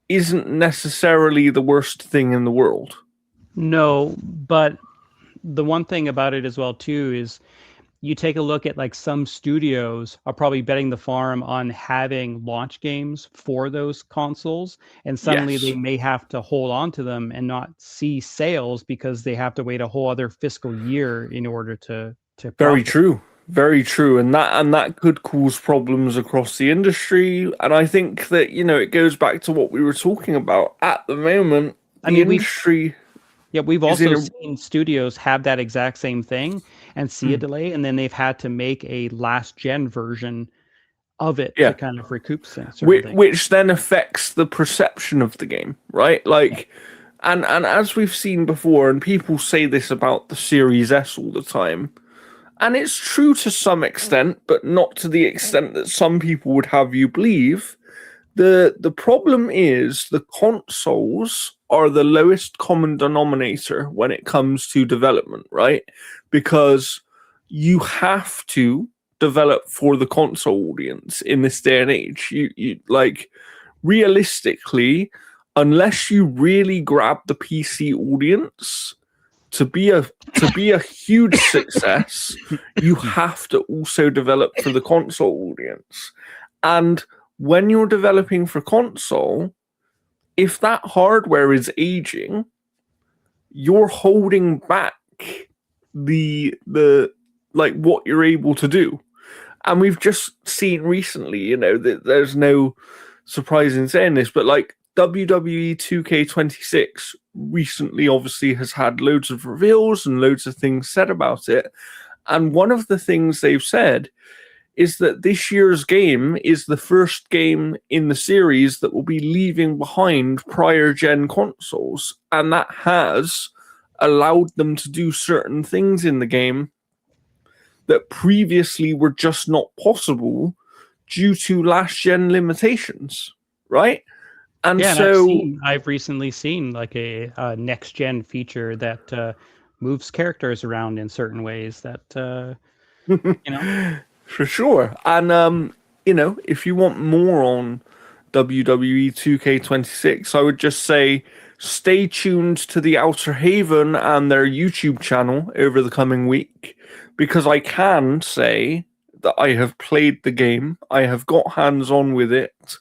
isn't necessarily the worst thing in the world. No, but the one thing about it as well too is you take a look at like some studios are probably betting the farm on having launch games for those consoles, and suddenly Yes. they may have to hold on to them and not see sales because they have to wait a whole other fiscal year in order to Very profit. true. Very true. And that could cause problems across the industry. And I think that, it goes back to what we were talking about. At the moment, I the mean, industry we've is in also a seen studios have that exact same thing and see a delay, and then they've had to make a last gen version of it to yeah. kind of recoup certain things. Which then affects the perception of the game, right? Yeah. Like and as we've seen before, and people say this about the Series S all the time, and it's true to some extent, but not to the extent that some people would have you believe. The problem is the consoles are the lowest common denominator when it comes to development, right? Because you have to develop for the console audience in this day and age. You like realistically, unless you really grab the PC audience to be a huge success, you have to also develop for the console audience. And when you're developing for console, if that hardware is aging, you're holding back the like what you're able to do. And we've just seen recently, that there's no surprise in saying this, but like WWE 2K26 recently obviously has had loads of reveals and loads of things said about it. And one of the things they've said is that this year's game is the first game in the series that will be leaving behind prior gen consoles. And that has allowed them to do certain things in the game that previously were just not possible due to last gen limitations, right? And Yeah, and so I've recently seen like a next gen feature that moves characters around in certain ways that you know. for sure. And if you want more on WWE 2K26, I would just say stay tuned to the Outer Haven and their YouTube channel over the coming week, because I can say that I have played the game. I have got hands on with it.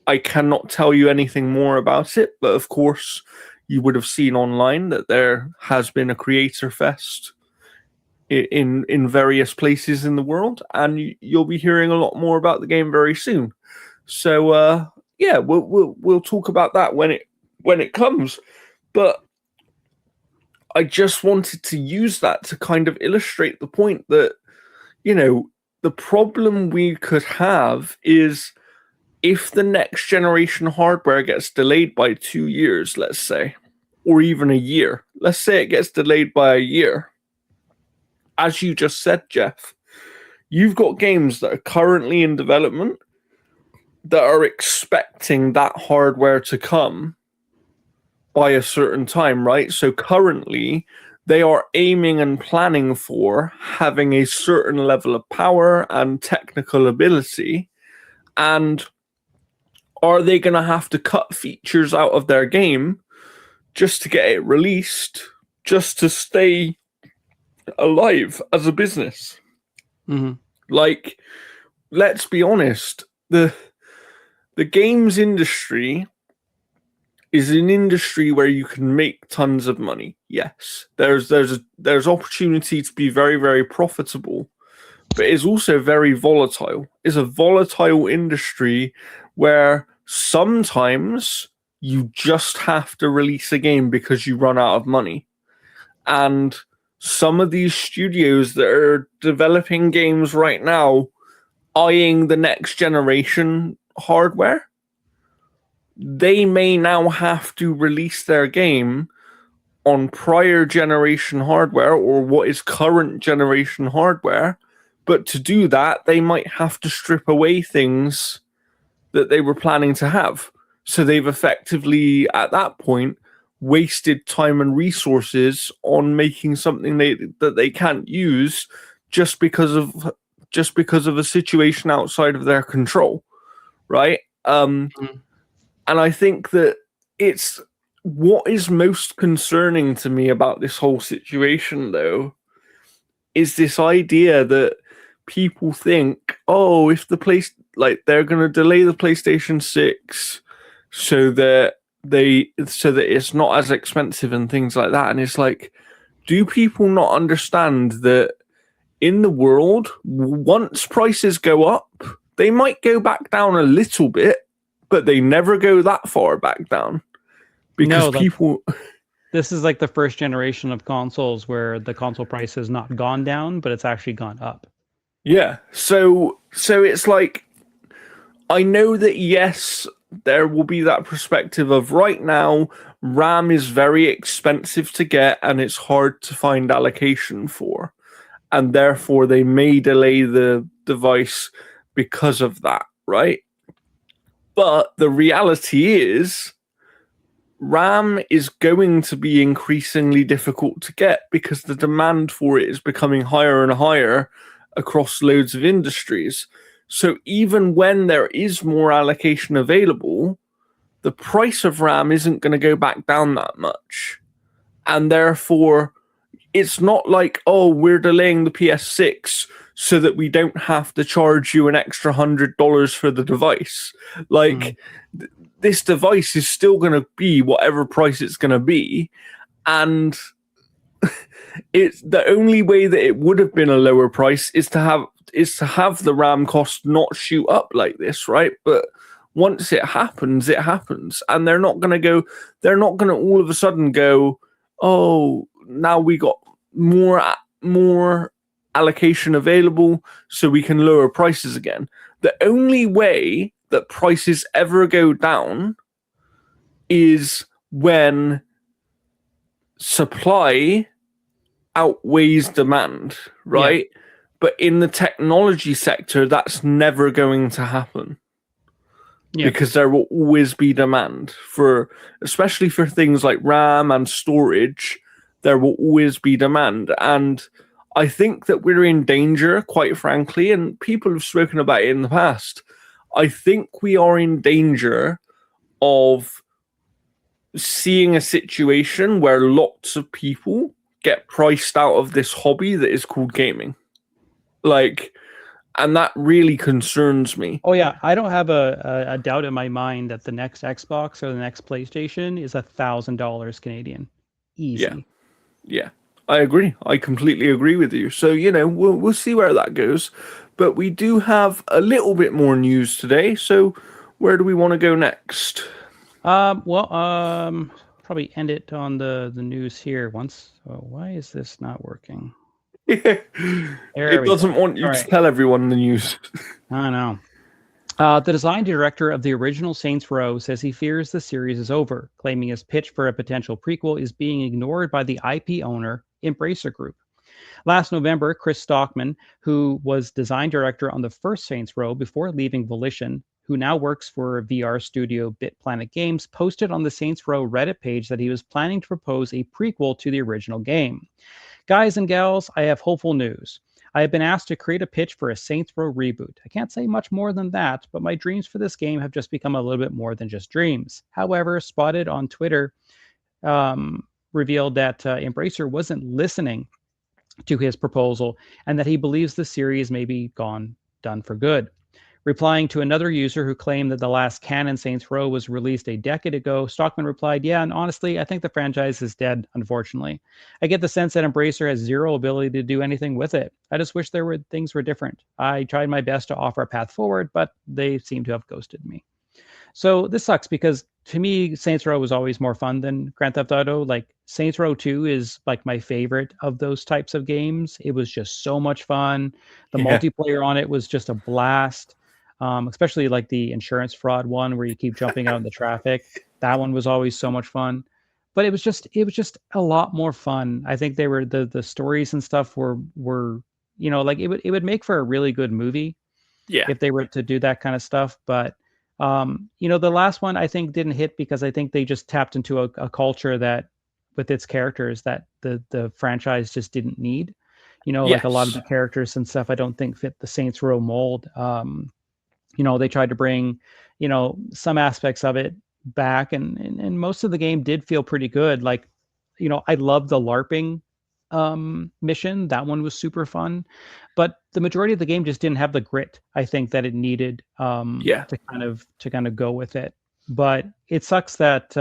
I cannot tell you anything more about it, but of course, you would have seen online that there has been a creator fest in various places in the world, and you'll be hearing a lot more about the game very soon. So yeah, we'll talk about that when it comes. But I just wanted to use that to kind of illustrate the point that the problem we could have is if the next generation hardware gets delayed by 2 years, let's say, or even a year. Let's say it gets delayed by a year. As you just said, Jeff, you've got games that are currently in development that are expecting that hardware to come by a certain time, right? So currently, they are aiming and planning for having a certain level of power and technical ability. And are they going to have to cut features out of their game just to get it released, just to stay alive as a business? Mm-hmm. Like, let's be honest, the games industry is an industry where you can make tons of money. Yes, there's opportunity to be very, very profitable, but it's also very volatile. It's a volatile industry where sometimes you just have to release a game because you run out of money. And some of these studios that are developing games right now, eyeing the next generation hardware, they may now have to release their game on prior generation hardware or what is current generation hardware. But to do that, they might have to strip away things that they were planning to have. So they've effectively, at that point, wasted time and resources on making something that they can't use just because of a situation outside of their control, right? Mm-hmm. And I think that it's what is most concerning to me about this whole situation, though, is this idea that people think, oh, if the place they're going to delay the PlayStation 6 so that it's not as expensive and things like that. And it's like, do people not understand that in the world, once prices go up, they might go back down a little bit, but they never go that far back down because people. This is like the first generation of consoles where the console price has not gone down, but it's actually gone up. Yeah. So it's like, I know that, yes, there will be that perspective of right now, RAM is very expensive to get and it's hard to find allocation for. And therefore, they may delay the device because of that, right? But the reality is, RAM is going to be increasingly difficult to get because the demand for it is becoming higher and higher across loads of industries. So even when there is more allocation available, the price of RAM isn't going to go back down that much. And therefore, it's not like, oh, we're delaying the PS6 so that we don't have to charge you an extra $100 for the device. Like, this device is still going to be whatever price it's going to be. And it's the only way that it would have been a lower price is to have the RAM cost not shoot up like this, right? But once it happens, and they're not going to all of a sudden go, oh, now we got more allocation available so we can lower prices again. The only way that prices ever go down is when supply outweighs demand, right? Yeah. But in the technology sector, that's never going to happen. Yeah. Because there will always be demand especially for things like RAM and storage, there will always be demand. And I think that we're in danger, quite frankly, and people have spoken about it in the past. I think we are in danger of seeing a situation where lots of people get priced out of this hobby that is called gaming. And that really concerns me. Oh yeah, I don't have a doubt in my mind that the next Xbox or the next PlayStation is $1,000 Canadian. Easy. Yeah, I agree. I completely agree with you. So, we'll see where that goes. But we do have a little bit more news today. So where do we want to go next? Probably end it on the news here once. Oh, why is this not working? It doesn't want you to tell everyone the news. I know. The design director of the original Saints Row says he fears the series is over, claiming his pitch for a potential prequel is being ignored by the IP owner, Embracer Group. Last November, Chris Stockman, who was design director on the first Saints Row before leaving Volition, who now works for VR studio BitPlanet Games, posted on the Saints Row Reddit page that he was planning to propose a prequel to the original game. Guys and gals, I have hopeful news. I have been asked to create a pitch for a Saints Row reboot. I can't say much more than that, but my dreams for this game have just become a little bit more than just dreams. However, Spotted on Twitter revealed that Embracer wasn't listening to his proposal and that he believes the series may be done for good. Replying to another user who claimed that the last canon Saints Row was released a decade ago, Stockman replied, "Yeah, and honestly, I think the franchise is dead, unfortunately. I get the sense that Embracer has zero ability to do anything with it. I just wish things were different. I tried my best to offer a path forward, but they seem to have ghosted me." So this sucks because to me, Saints Row was always more fun than Grand Theft Auto. Like Saints Row 2 is like my favorite of those types of games. It was just so much fun. The multiplayer on it was just a blast. Especially like the insurance fraud one where you keep jumping out in the traffic. That one was always so much fun. But it was just a lot more fun. I think they were the stories and stuff were like it would make for a really good movie if they were to do that kind of stuff. But the last one I think didn't hit because I think they just tapped into a culture that with its characters that the franchise just didn't need. Like a lot of the characters and stuff I don't think fit the Saints Row mold. They tried to bring, some aspects of it back and most of the game did feel pretty good. Like, I love the LARPing mission. That one was super fun, but the majority of the game just didn't have the grit I think that it needed to kind of go with it. But it sucks that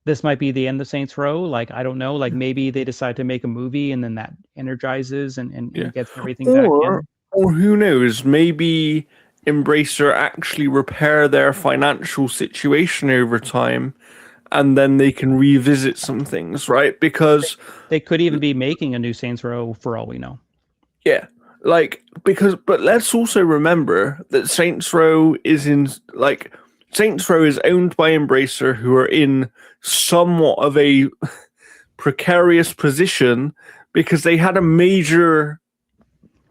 this might be the end of Saints Row. Like, I don't know, like maybe they decide to make a movie and then that energizes and gets everything back in. Or who knows, maybe Embracer actually repair their financial situation over time and then they can revisit some things, right? Because they could even be making a new Saints Row for all we know. Yeah, but let's also remember that Saints Row is owned by Embracer, who are in somewhat of a precarious position because they had a major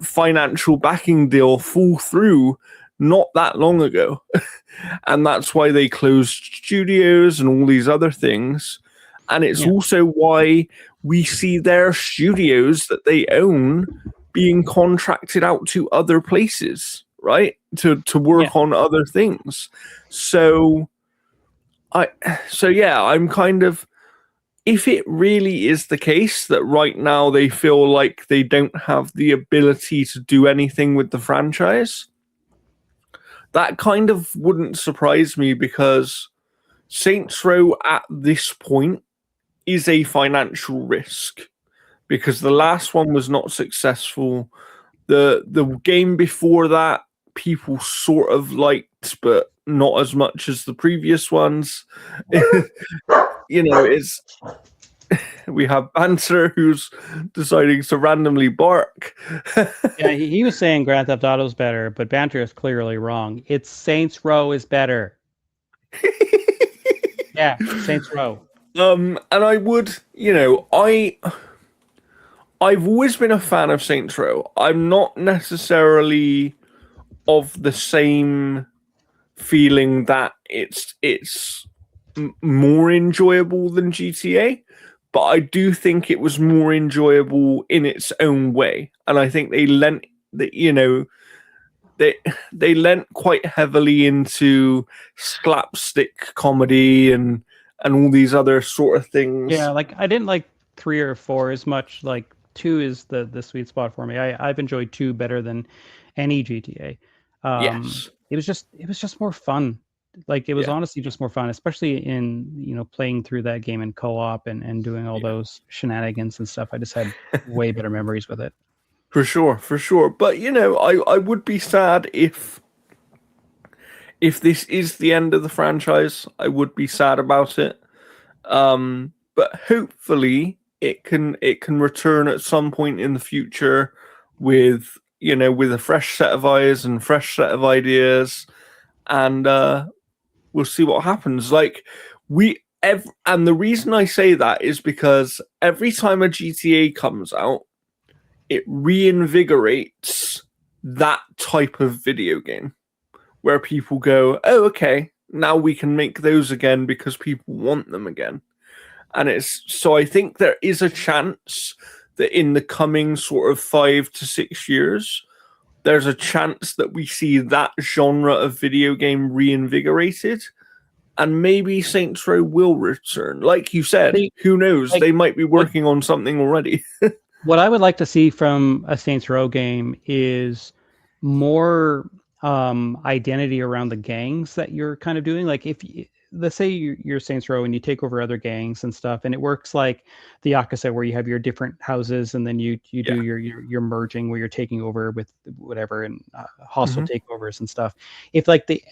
financial backing deal fall through not that long ago. And that's why they closed studios and all these other things. And it's also why we see their studios that they own being contracted out to other places, right? To work on other things. I'm kind of, if it really is the case that right now they feel like they don't have the ability to do anything with the franchise, that kind of wouldn't surprise me because Saints Row at this point is a financial risk because the last one was not successful. The game before that, people sort of liked, but not as much as the previous ones. We have Banter who's deciding to randomly bark. He was saying Grand Theft Auto's better, but Banter is clearly wrong. It's Saints Row is better. Saints Row. And I would, I've always been a fan of Saints Row. I'm not necessarily of the same feeling that it's more enjoyable than GTA, but I do think it was more enjoyable in its own way. And I think they lent they lent quite heavily into slapstick comedy and all these other sort of things. Yeah, like I didn't like 3 or 4 as much. Like 2 is the sweet spot for me. I've enjoyed 2 better than any GTA. Yes. It was just more fun. Like it was honestly just more fun, especially in playing through that game in co-op and doing all those shenanigans and stuff. I just had way better memories with it. For sure. But I would be sad if this is the end of the franchise. I would be sad about it. But hopefully it can return at some point in the future with a fresh set of eyes and fresh set of ideas, and we'll see what happens. And the reason I say that is because every time a GTA comes out, it reinvigorates that type of video game, where people go, oh, okay, now we can make those again because people want them again. And it's so I think there is a chance that in the coming sort of 5 to 6 years, there's a chance that we see that genre of video game reinvigorated, and maybe Saints Row will return. Like you said, who knows? Like, they might be working on something already. what I would like to see from a Saints Row game is more identity around the gangs that you're kind of doing. Like if let's say you're Saints Row and you take over other gangs and stuff, and it works like the Yakuza where you have your different houses and then you do your merging where you're taking over with whatever and hostile takeovers and stuff. If like the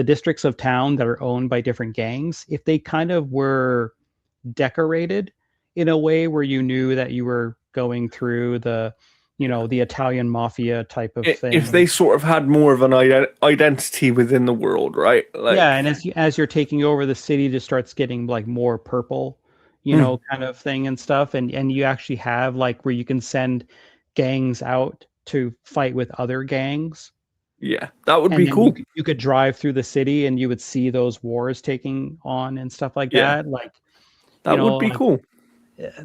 districts of town that are owned by different gangs, if they kind of were decorated in a way where you knew that you were going through the Italian mafia type of thing. If they sort of had more of an identity within the world, right? Like, yeah, and as you're taking over, the city just starts getting like more purple, kind of thing and stuff, and you actually have like where you can send gangs out to fight with other gangs. Yeah, that would be cool. You could drive through the city and you would see those wars taking on and stuff like that. Like that would be cool.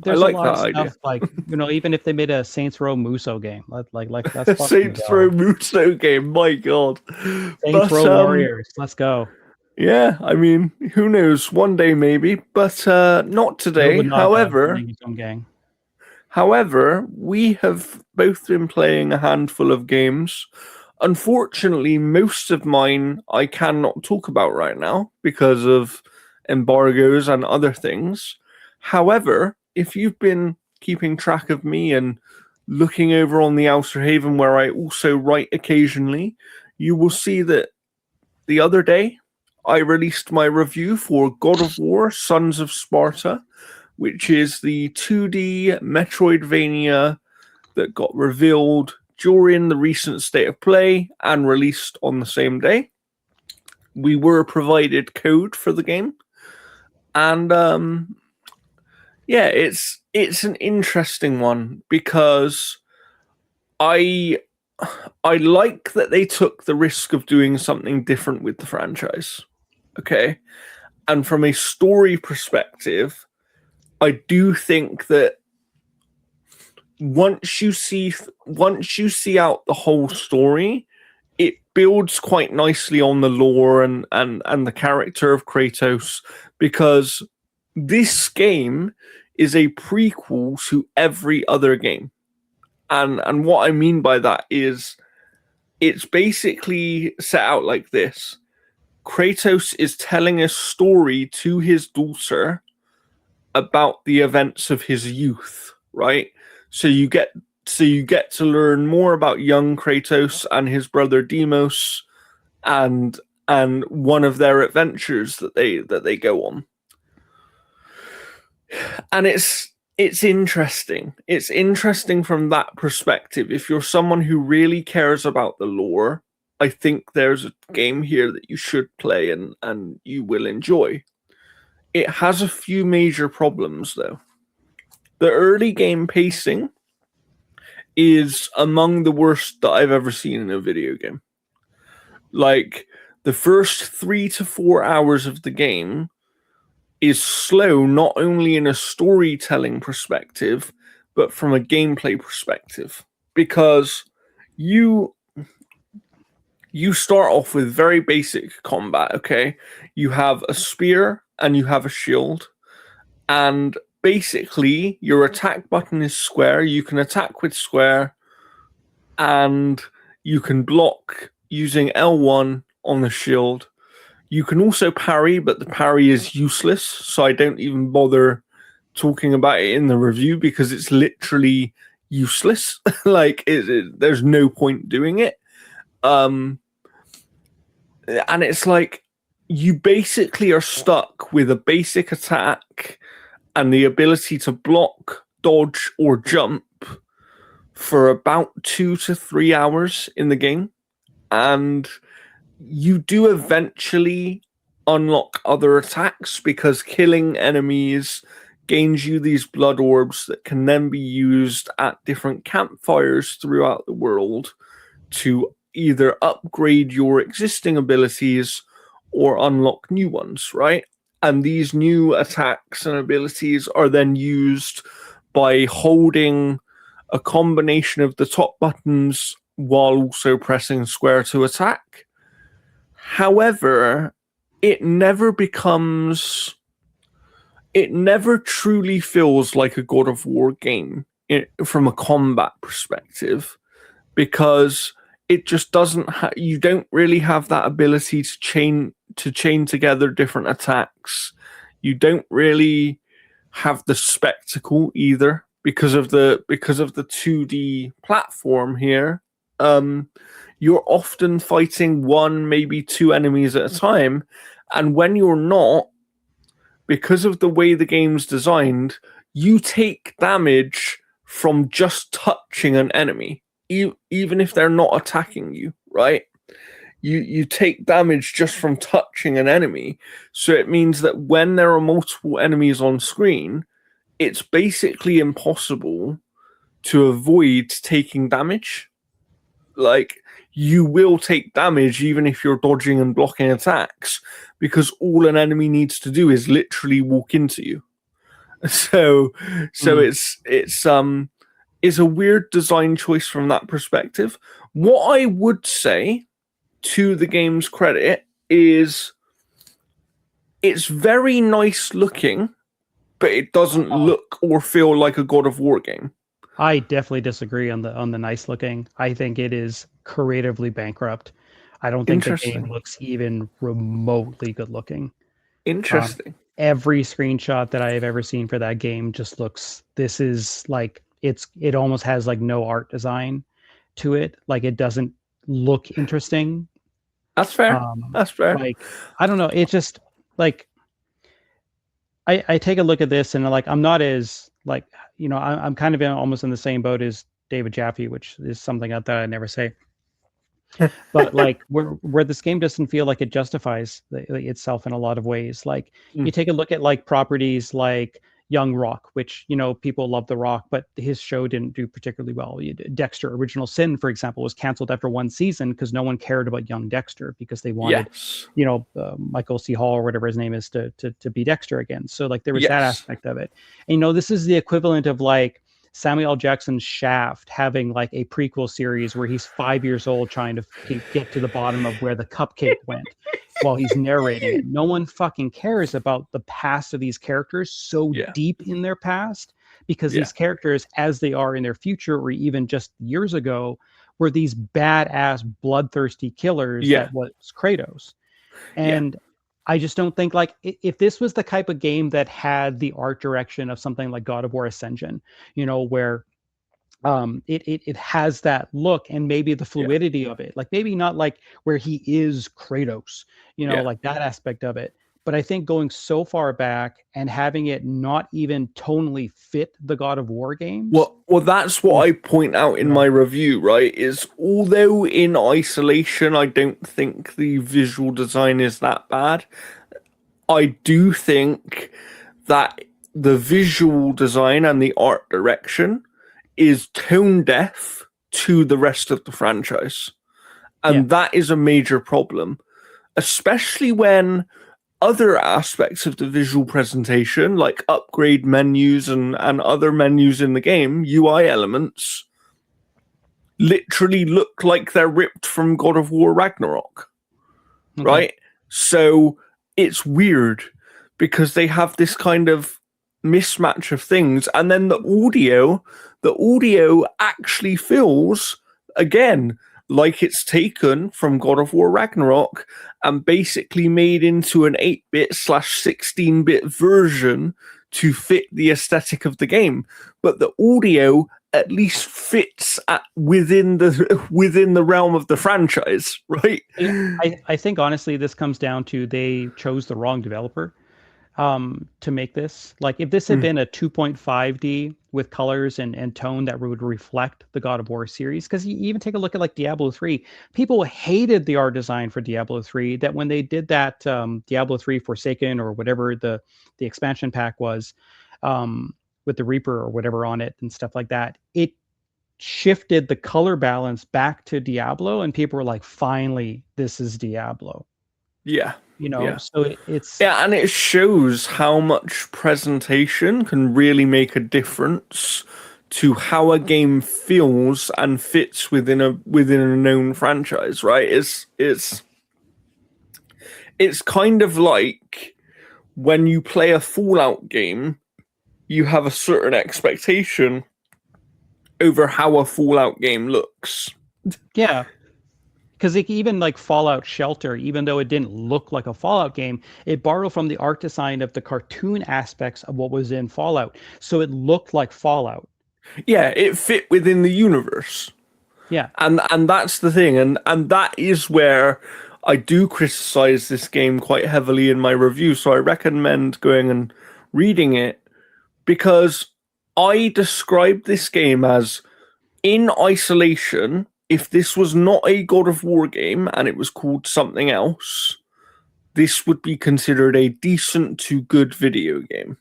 There's a lot of stuff like even if they made a Saints Row Muso game, like that's Saints Row Muso game. My God, Saints Row Warriors. Let's go. Yeah, I mean, who knows? One day maybe, but not today. However, we have both been playing a handful of games. Unfortunately, most of mine I cannot talk about right now because of embargoes and other things. However, if you've been keeping track of me and looking over on the Outer Haven where I also write occasionally, you will see that the other day I released my review for God of War Sons of Sparta, which is the 2D Metroidvania that got revealed during the recent State of Play and released on the same day. We were provided code for the game, and yeah, it's an interesting one because I like that they took the risk of doing something different with the franchise. Okay, and from a story perspective, I do think that once you see out the whole story, it builds quite nicely on the lore and the character of Kratos, because this game is a prequel to every other game. And what I mean by that is it's basically set out like this. Kratos is telling a story to his daughter about the events of his youth, right? So you get to learn more about young Kratos and his brother Deimos and one of their adventures that they go on. And it's interesting. It's interesting from that perspective. If you're someone who really cares about the lore, I think there's a game here that you should play and you will enjoy. It has a few major problems, though. The early game pacing is among the worst that I've ever seen in a video game. Like, the first 3 to 4 hours of the game is slow, not only in a storytelling perspective, but from a gameplay perspective. Because you start off with very basic combat, okay? You have a spear and you have a shield. And basically, your attack button is square. You can attack with square. And you can block using L1 on the shield. You can also parry, but the parry is useless, so I don't even bother talking about it in the review because it's literally useless. Like, there's no point doing it. And it's like you basically are stuck with a basic attack and the ability to block, dodge, or jump for about 2 to 3 hours in the game. And you do eventually unlock other attacks because killing enemies gains you these blood orbs that can then be used at different campfires throughout the world to either upgrade your existing abilities or unlock new ones, right? And these new attacks and abilities are then used by holding a combination of the top buttons while also pressing square to attack. However, it never truly feels like a God of War game from a combat perspective, because it just doesn't you don't really have that ability to chain together different attacks. You don't really have the spectacle either because of the 2D platform here. You're often fighting one, maybe two enemies at a time, and when you're not, because of the way the game's designed, you take damage from just touching an enemy, even if they're not attacking you, right? You take damage just from touching an enemy. So it means that when there are multiple enemies on screen, it's basically impossible to avoid taking damage. Like, you will take damage even if you're dodging and blocking attacks, because all an enemy needs to do is literally walk into you. So it's a weird design choice from that perspective. What I would say, to the game's credit, is it's very nice looking, but it doesn't look or feel like a God of War game. I definitely disagree on the nice looking. I think it is creatively bankrupt. I don't think the game looks even remotely good looking. Interesting. Every screenshot that I have ever seen for that game just looks, this is like, it almost has like no art design to it. Like, it doesn't look interesting. That's fair. That's fair. Like, I don't know. It just, like, I take a look at this and like, I'm not as like, you know, I'm kind of almost in the same boat as David Jaffe, which is something that I never say. But like, where this game doesn't feel like it justifies itself in a lot of ways. Like, you take a look at like properties like Young Rock, which, you know, people love The Rock, but his show didn't do particularly well. Dexter Original Sin, for example, was canceled after one season because no one cared about young Dexter, because they wanted, you know, Michael C. Hall or whatever his name is to be Dexter again. So like, there was that aspect of it. And, you know, this is the equivalent of like Samuel L. Jackson's Shaft having like a prequel series where he's 5 years old trying to get to the bottom of where the cupcake went while he's narrating it. No one fucking cares about the past of these characters so deep in their past, because these characters, as they are in their future or even just years ago, were these badass bloodthirsty killers that was Kratos. And I just don't think, like, if this was the type of game that had the art direction of something like God of War Ascension, you know, where it has that look and maybe the fluidity of it, like maybe not like where he is Kratos, you know, like that aspect of it. But I think going so far back and having it not even tonally fit the God of War games. Well, that's what I point out in my review, right? Is although in isolation, I don't think the visual design is that bad, I do think that the visual design and the art direction is tone deaf to the rest of the franchise. And that is a major problem, especially when other aspects of the visual presentation, like upgrade menus and other menus in the game, UI elements, literally look like they're ripped from God of War Ragnarok. Right? So it's weird because they have this kind of mismatch of things. And then the audio actually feels, again, like it's taken from God of War Ragnarok and basically made into an 8-bit/16-bit version to fit the aesthetic of the game. But the audio at least fits within the realm of the franchise, right? I think honestly, this comes down to they chose the wrong developer to make this. Like, if this had been a 2.5D with colors and tone that would reflect the God of War series, because you even take a look at like Diablo 3, people hated the art design for Diablo 3, that when they did that Diablo 3 Forsaken or whatever the expansion pack was, with the Reaper or whatever on it and stuff like that, it shifted the color balance back to Diablo, and people were like, finally, this is Diablo. Yeah. You know, Yeah. so it's Yeah, and it shows how much presentation can really make a difference to how a game feels and fits within a known franchise, right? It's kind of like when you play a Fallout game, you have a certain expectation over how a Fallout game looks. yeah. Because even like Fallout Shelter, even though it didn't look like a Fallout game, it borrowed from the art design of the cartoon aspects of what was in Fallout. So it looked like Fallout. Yeah, it fit within the universe. Yeah. And that's the thing, and that is where I do criticize this game quite heavily in my review. So I recommend going and reading it, because I describe this game as, in isolation, if this was not a God of War game and it was called something else, this would be considered a decent to good video game.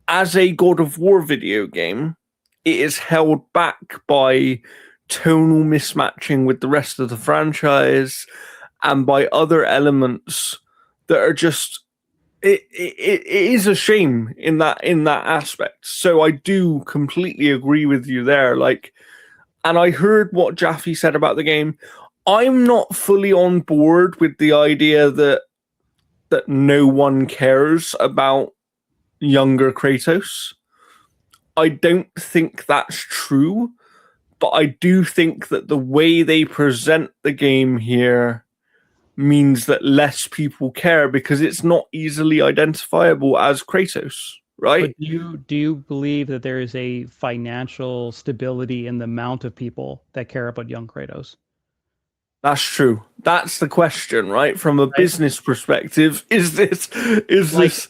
As a God of War video game, it is held back by tonal mismatching with the rest of the franchise and by other elements that are just, it is a shame in that aspect. So I do completely agree with you there. Like, and I heard what Jaffe said about the game. I'm not fully on board with the idea that no one cares about younger Kratos. I don't think that's true, but I do think that the way they present the game here means that less people care because it's not easily identifiable as Kratos, right? But do you believe that there is a financial stability in the amount of people that care about young Kratos? That's true. That's the question, right? From a business perspective, is this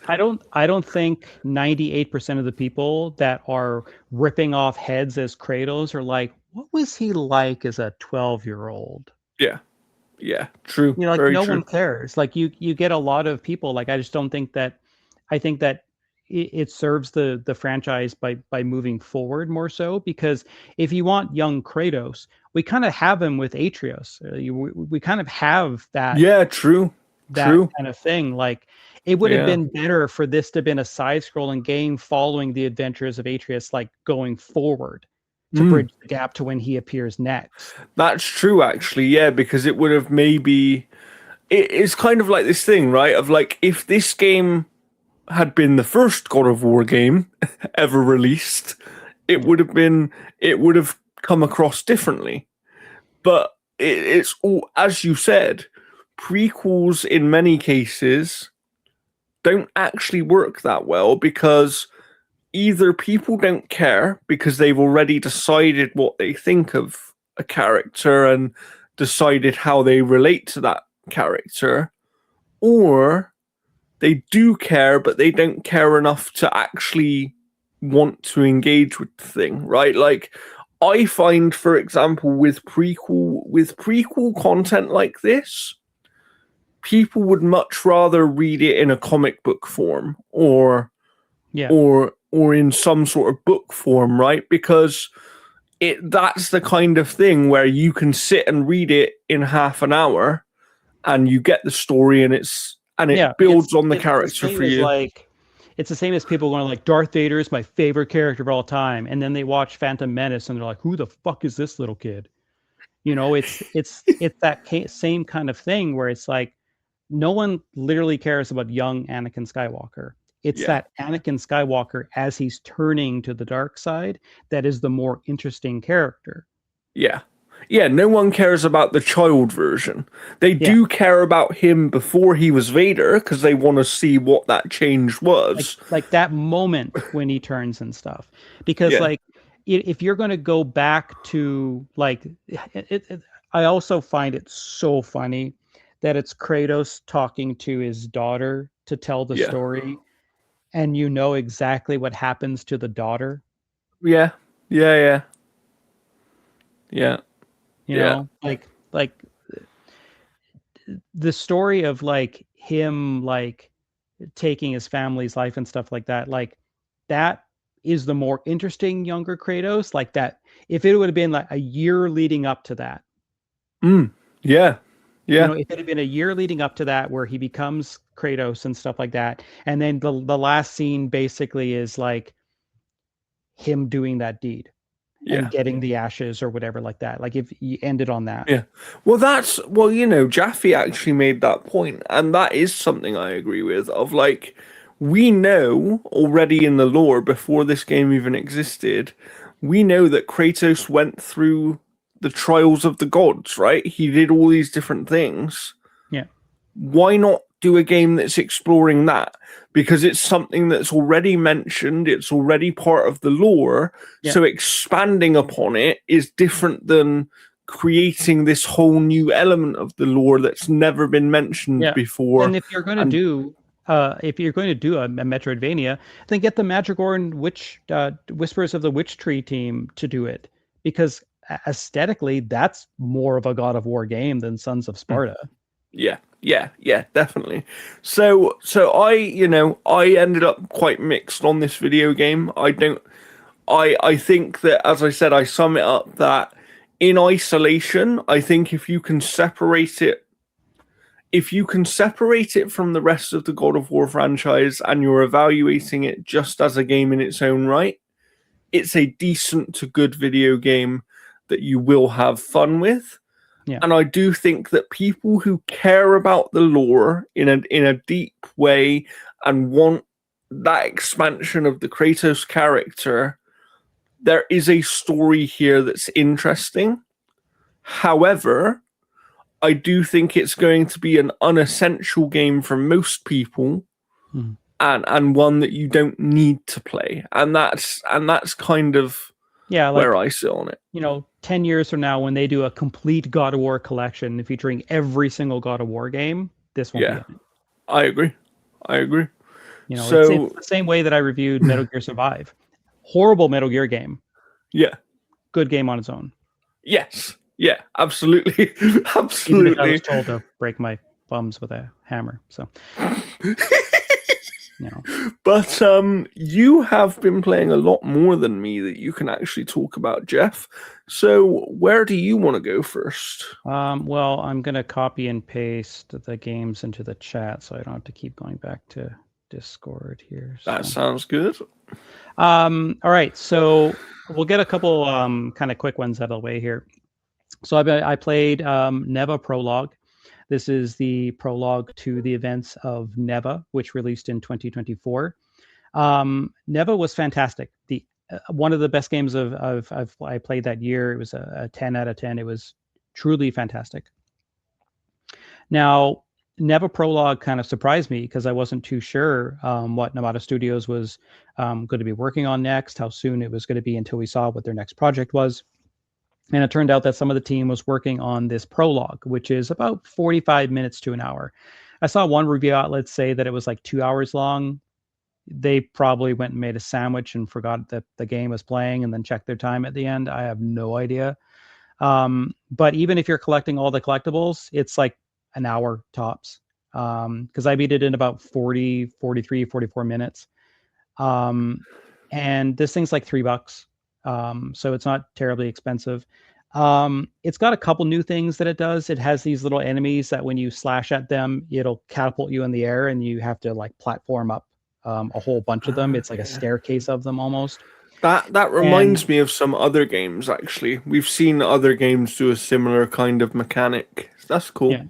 I don't think 98% of the people that are ripping off heads as Kratos are like, what was he like as a 12-year-old? Yeah. Yeah, true. You know, like Very no true. one cares. Like you get a lot of people. Like I just don't think that. I think that it serves the franchise by moving forward more so, because if you want young Kratos, we kind of have him with Atreus. We kind of have that Yeah, true. True. kind of thing. Like it would have Yeah. been better for this to have been a side-scrolling game following the adventures of Atreus, like going forward to bridge the gap to when he appears next. That's true, actually. Yeah, because it would have maybe. It's kind of like this thing, right? Of like, if this game had been the first God of War game ever released, it would have been. It would have come across differently. But it's all, as you said, prequels in many cases don't actually work that well because either people don't care because they've already decided what they think of a character and decided how they relate to that character, or they do care but they don't care enough to actually want to engage with the thing, right? Like, I find, for example, with prequel content like this, people would much rather read it in a comic book form or Yeah. or in some sort of book form, right? Because that's the kind of thing where you can sit and read it in half an hour and you get the story and it builds on the character for you. It's the same as people going like, Darth Vader is my favorite character of all time, and then they watch Phantom Menace and they're like, who the fuck is this little kid? You know, it's that same kind of thing where it's like no one literally cares about young Anakin Skywalker. It's that Anakin Skywalker as he's turning to the dark side that is the more interesting character. Yeah. Yeah, no one cares about the child version. They do care about him before he was Vader because they want to see what that change was. Like that moment when he turns and stuff. Because like if you're going to go back to like I also find it so funny that it's Kratos talking to his daughter to tell the story, and you know exactly what happens to the daughter. Yeah. Yeah. You know, like the story of like him like taking his family's life and stuff like that is the more interesting younger Kratos. Like that, if it would have been like a year leading up to that, Yeah. you know, if it had been a year leading up to that where he becomes Kratos and stuff like that, and then the last scene basically is like him doing that deed and getting the ashes or whatever like that. Like if you ended on that. Yeah. Well, Jaffe actually made that point, and that is something I agree with. Of like, we know already in the lore before this game even existed, we know that Kratos went through the trials of the gods, right? He did all these different things. Yeah. Why not do a game that's exploring that? Because it's something that's already mentioned, it's already part of the lore. Yeah. So expanding upon it is different than creating this whole new element of the lore that's never been mentioned before. And if you're going to do a Metroidvania, then get the Madrigal and Whispers of the Witch Tree team to do it, because aesthetically that's more of a God of War game than Sons of Sparta. Yeah, definitely. So I ended up quite mixed on this video game. I think that, as I said, I sum it up that in isolation, I think if you can separate it from the rest of the God of War franchise and you're evaluating it just as a game in its own right, it's a decent to good video game that you will have fun with. Yeah. And I do think that people who care about the lore in a deep way and want that expansion of the Kratos character, there is a story here that's interesting. However, I do think it's going to be an unessential game for most people, and one that you don't need to play. And that's kind of where I sit on it. 10 years from now, when they do a complete God of War collection featuring every single God of War game, this won't be it. I agree. It's the same way that I reviewed Metal Gear Survive. Horrible Metal Gear game. Yeah. Good game on its own. Yes. Yeah, absolutely. Even if I was told to break my thumbs with a hammer. So But you have been playing a lot more than me that you can actually talk about, Jeff. So where do you want to go first? Well, I'm going to copy and paste the games into the chat so I don't have to keep going back to Discord here. So. That sounds good. All right, so we'll get a couple kind of quick ones out of the way here. So I played Neva Prologue. This is the prologue to the events of Neva, which released in 2024. Neva was fantastic. One of the best games I played that year. It was a 10 out of 10. It was truly fantastic. Now, Neva Prologue kind of surprised me because I wasn't too sure what Nomada Studios was going to be working on next, how soon it was going to be until we saw what their next project was. And it turned out that some of the team was working on this prologue, which is about 45 minutes to an hour. I saw one review outlet say that it was like 2 hours long. They probably went and made a sandwich and forgot that the game was playing and then checked their time at the end. I have no idea. But even if you're collecting all the collectibles, it's like an hour tops. Because I beat it in about 40, 43, 44 minutes. And this thing's like $3. So it's not terribly expensive. It's got a couple new things that it does. It has these little enemies that when you slash at them, it'll catapult you in the air and you have to like platform up a whole bunch of them. It's like a staircase of them almost. That reminds me of some other games, actually. We've seen other games do a similar kind of mechanic. That's cool. Yeah.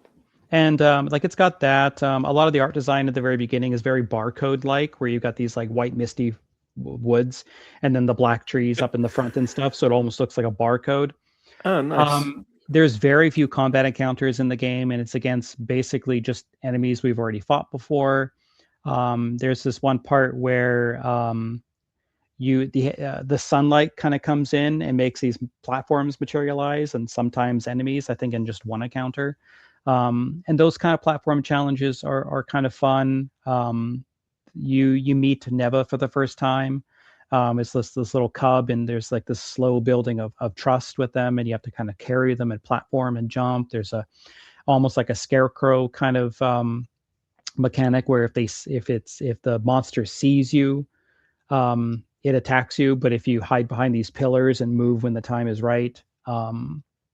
And like it's got that. A lot of the art design at the very beginning is very barcode-like, where you've got these like white misty woods and then the black trees up in the front and stuff, so it almost looks like a barcode. Oh, nice. There's very few combat encounters in the game, and it's against basically just enemies we've already fought before. There's this one part where the sunlight kind of comes in and makes these platforms materialize, and sometimes enemies, I think in just one encounter. And those kind of platform challenges are kind of fun. You meet Neva for the first time. It's this little cub, and there's like this slow building of trust with them, and you have to kind of carry them and platform and jump. There's almost like a scarecrow kind of mechanic where if the monster sees you, it attacks you, but if you hide behind these pillars and move when the time is right,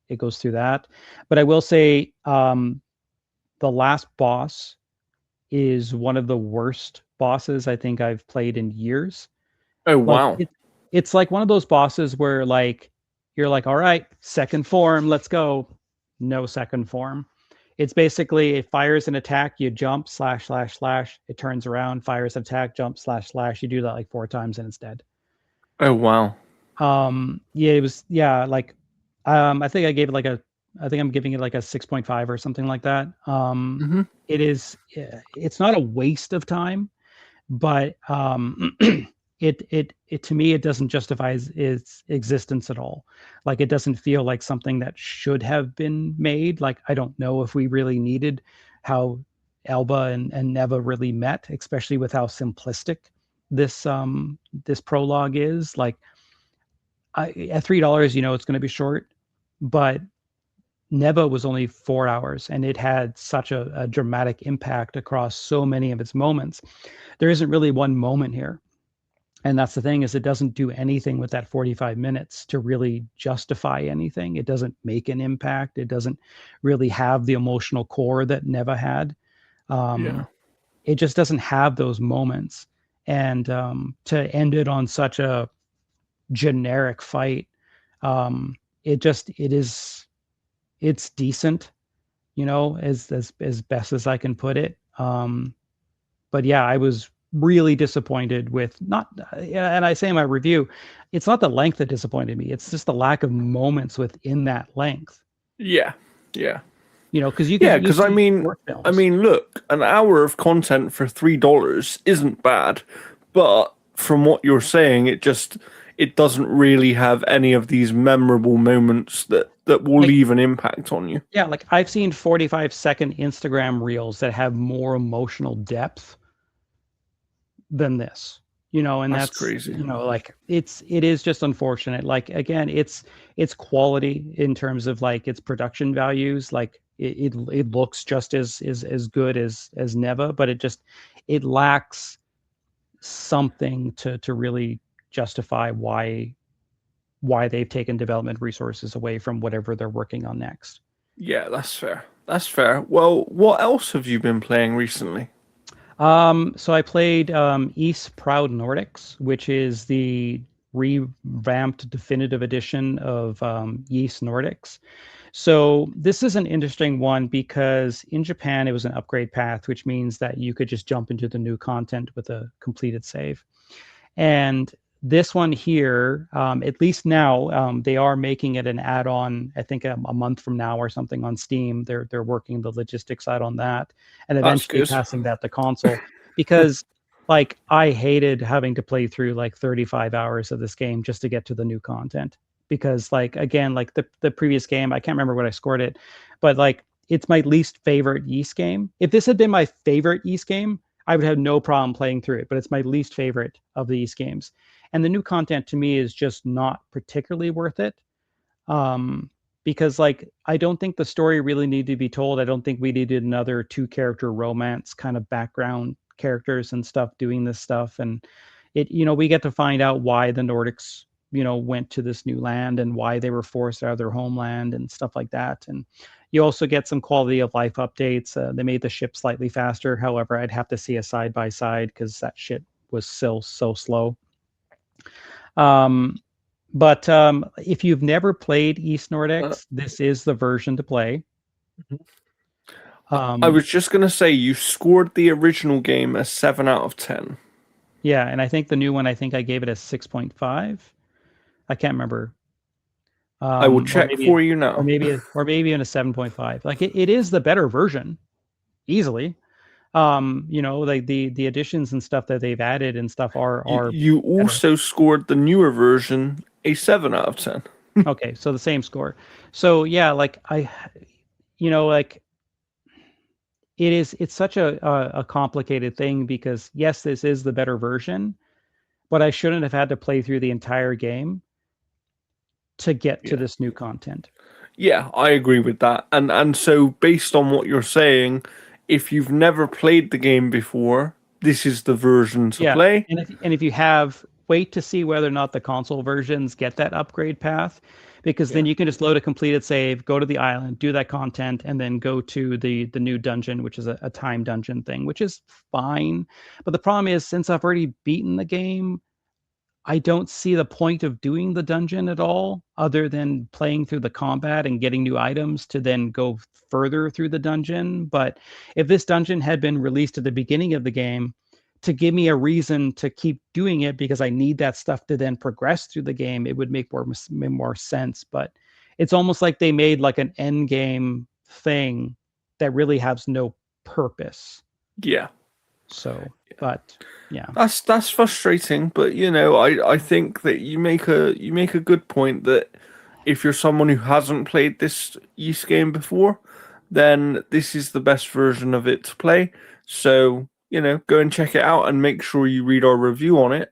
it goes through that. But I will say, the last boss is one of the worst bosses I think I've played in years. Oh Like wow. it's like one of those bosses where like you're like, all right, second form, let's go. No second form. It's basically it fires an attack, you jump, slash, slash, slash, it turns around, fires an attack, jump, slash, slash. You do that like 4 times and it's dead. Oh wow. Yeah, it was like I think I gave it like a I think I'm giving it like a 6.5 or something like that. Hmm. It is it's not a waste of time, but it to me it doesn't justify its existence at all. Like it doesn't feel like something that should have been made. Like I don't know if we really needed how Elba and Neva really met, especially with how simplistic this prologue is. Like at $3, it's going to be short, but Neva was only 4 hours and it had such a dramatic impact across so many of its moments. There isn't really one moment here. And that's the thing is it doesn't do anything with that 45 minutes to really justify anything. It doesn't make an impact. It doesn't really have the emotional core that Neva had. Yeah. It just doesn't have those moments. And to end it on such a generic fight, um, it's decent, as best as I can put it. But yeah, I was really disappointed with not, and I say in my review, it's not the length that disappointed me. It's just the lack of moments within that length. Yeah. Yeah. Because you Yeah, can you because I see mean, short films. look, an hour of content for $3 isn't bad, but from what you're saying, it doesn't really have any of these memorable moments that will Like, leave an impact on you. yeah, like I've seen 45-second Instagram reels that have more emotional depth than this. And That's that's, crazy. like it is just unfortunate. Like again, it's quality in terms of like its production values. Like it looks just as good as Neva, but it lacks something to really justify why they've taken development resources away from whatever they're working on next. Yeah, that's fair. That's fair. Well, what else have you been playing recently? So I played East Proud Nordics, which is the revamped definitive edition of Yeast Nordics. So this is an interesting one because in Japan it was an upgrade path, which means that you could just jump into the new content with a completed save. And this one here, at least now, they are making it an add-on. I think a month from now or something on Steam. They're working the logistics side on that, and That's eventually good. passing that to console. Because, like, I hated having to play through like 35 hours of this game just to get to the new content. Because, like, again, like the previous game, I can't remember what I scored it, but like it's my least favorite Yeast game. If this had been my favorite Yeast game, I would have no problem playing through it, but it's my least favorite of these games. And the new content to me is just not particularly worth it. Um, because like I don't think the story really needed to be told. I don't think we needed another two-character romance kind of background characters and stuff doing this stuff. And we get to find out why the Nordics, went to this new land and why they were forced out of their homeland and stuff like that. And you also get some quality of life updates. They made the ship slightly faster. However, I'd have to see a side by side because that shit was still so slow. But if you've never played East Uh, Nordics, this is the version to play. I Um, was just gonna say you scored the original game a 7 out of 10. yeah, and I think the new one, I think I gave it a 6.5. I can't remember. I will Or check maybe for you now. or maybe in a 7.5. Like it is the better version, easily. Like the additions and stuff that they've added and stuff are You better. also scored the newer version a 7 out of 10. Okay, so the same score. So yeah, like like it's such a complicated thing because yes, this is the better version, but I shouldn't have had to play through the entire game to get to Yeah. this new content. Yeah, I agree with that. And so based on what you're saying, if you've never played the game before, this is the version to Yeah, play. and if you have, wait to see whether or not the console versions get that upgrade path, because then Yeah. you can just load a completed save, go to the island, do that content, and then go to the new dungeon, which is a time dungeon thing, which is fine. But the problem is, since I've already beaten the game, I don't see the point of doing the dungeon at all, other than playing through the combat and getting new items to then go further through the dungeon. But if this dungeon had been released at the beginning of the game to give me a reason to keep doing it because I need that stuff to then progress through the game, it would make more sense. But it's almost like they made like an end game thing that really has no purpose. Yeah. So, but yeah. That's frustrating, but I think that you make a good point that if you're someone who hasn't played this use game before, then this is the best version of it to play. So, go and check it out and make sure you read our review on it.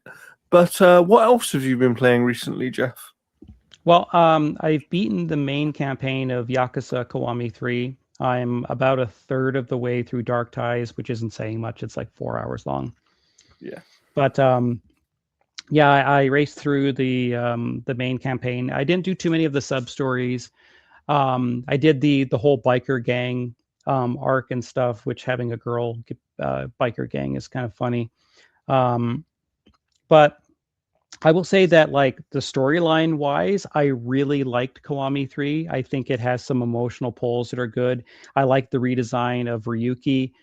But what else have you been playing recently, Jeff? Well, I've beaten the main campaign of Yakuza Kiwami 3. I'm about a third of the way through Dark Ties, which isn't saying much. It's like 4 hours long. Yeah. But yeah, I raced through the main campaign. I didn't do too many of the sub stories. I did the whole biker gang arc and stuff, which having a girl biker gang is kind of funny. But I will say that, like, the storyline wise, I really liked Kiwami 3. I think it has some emotional pulls that are good. I like the redesign of Ryuki.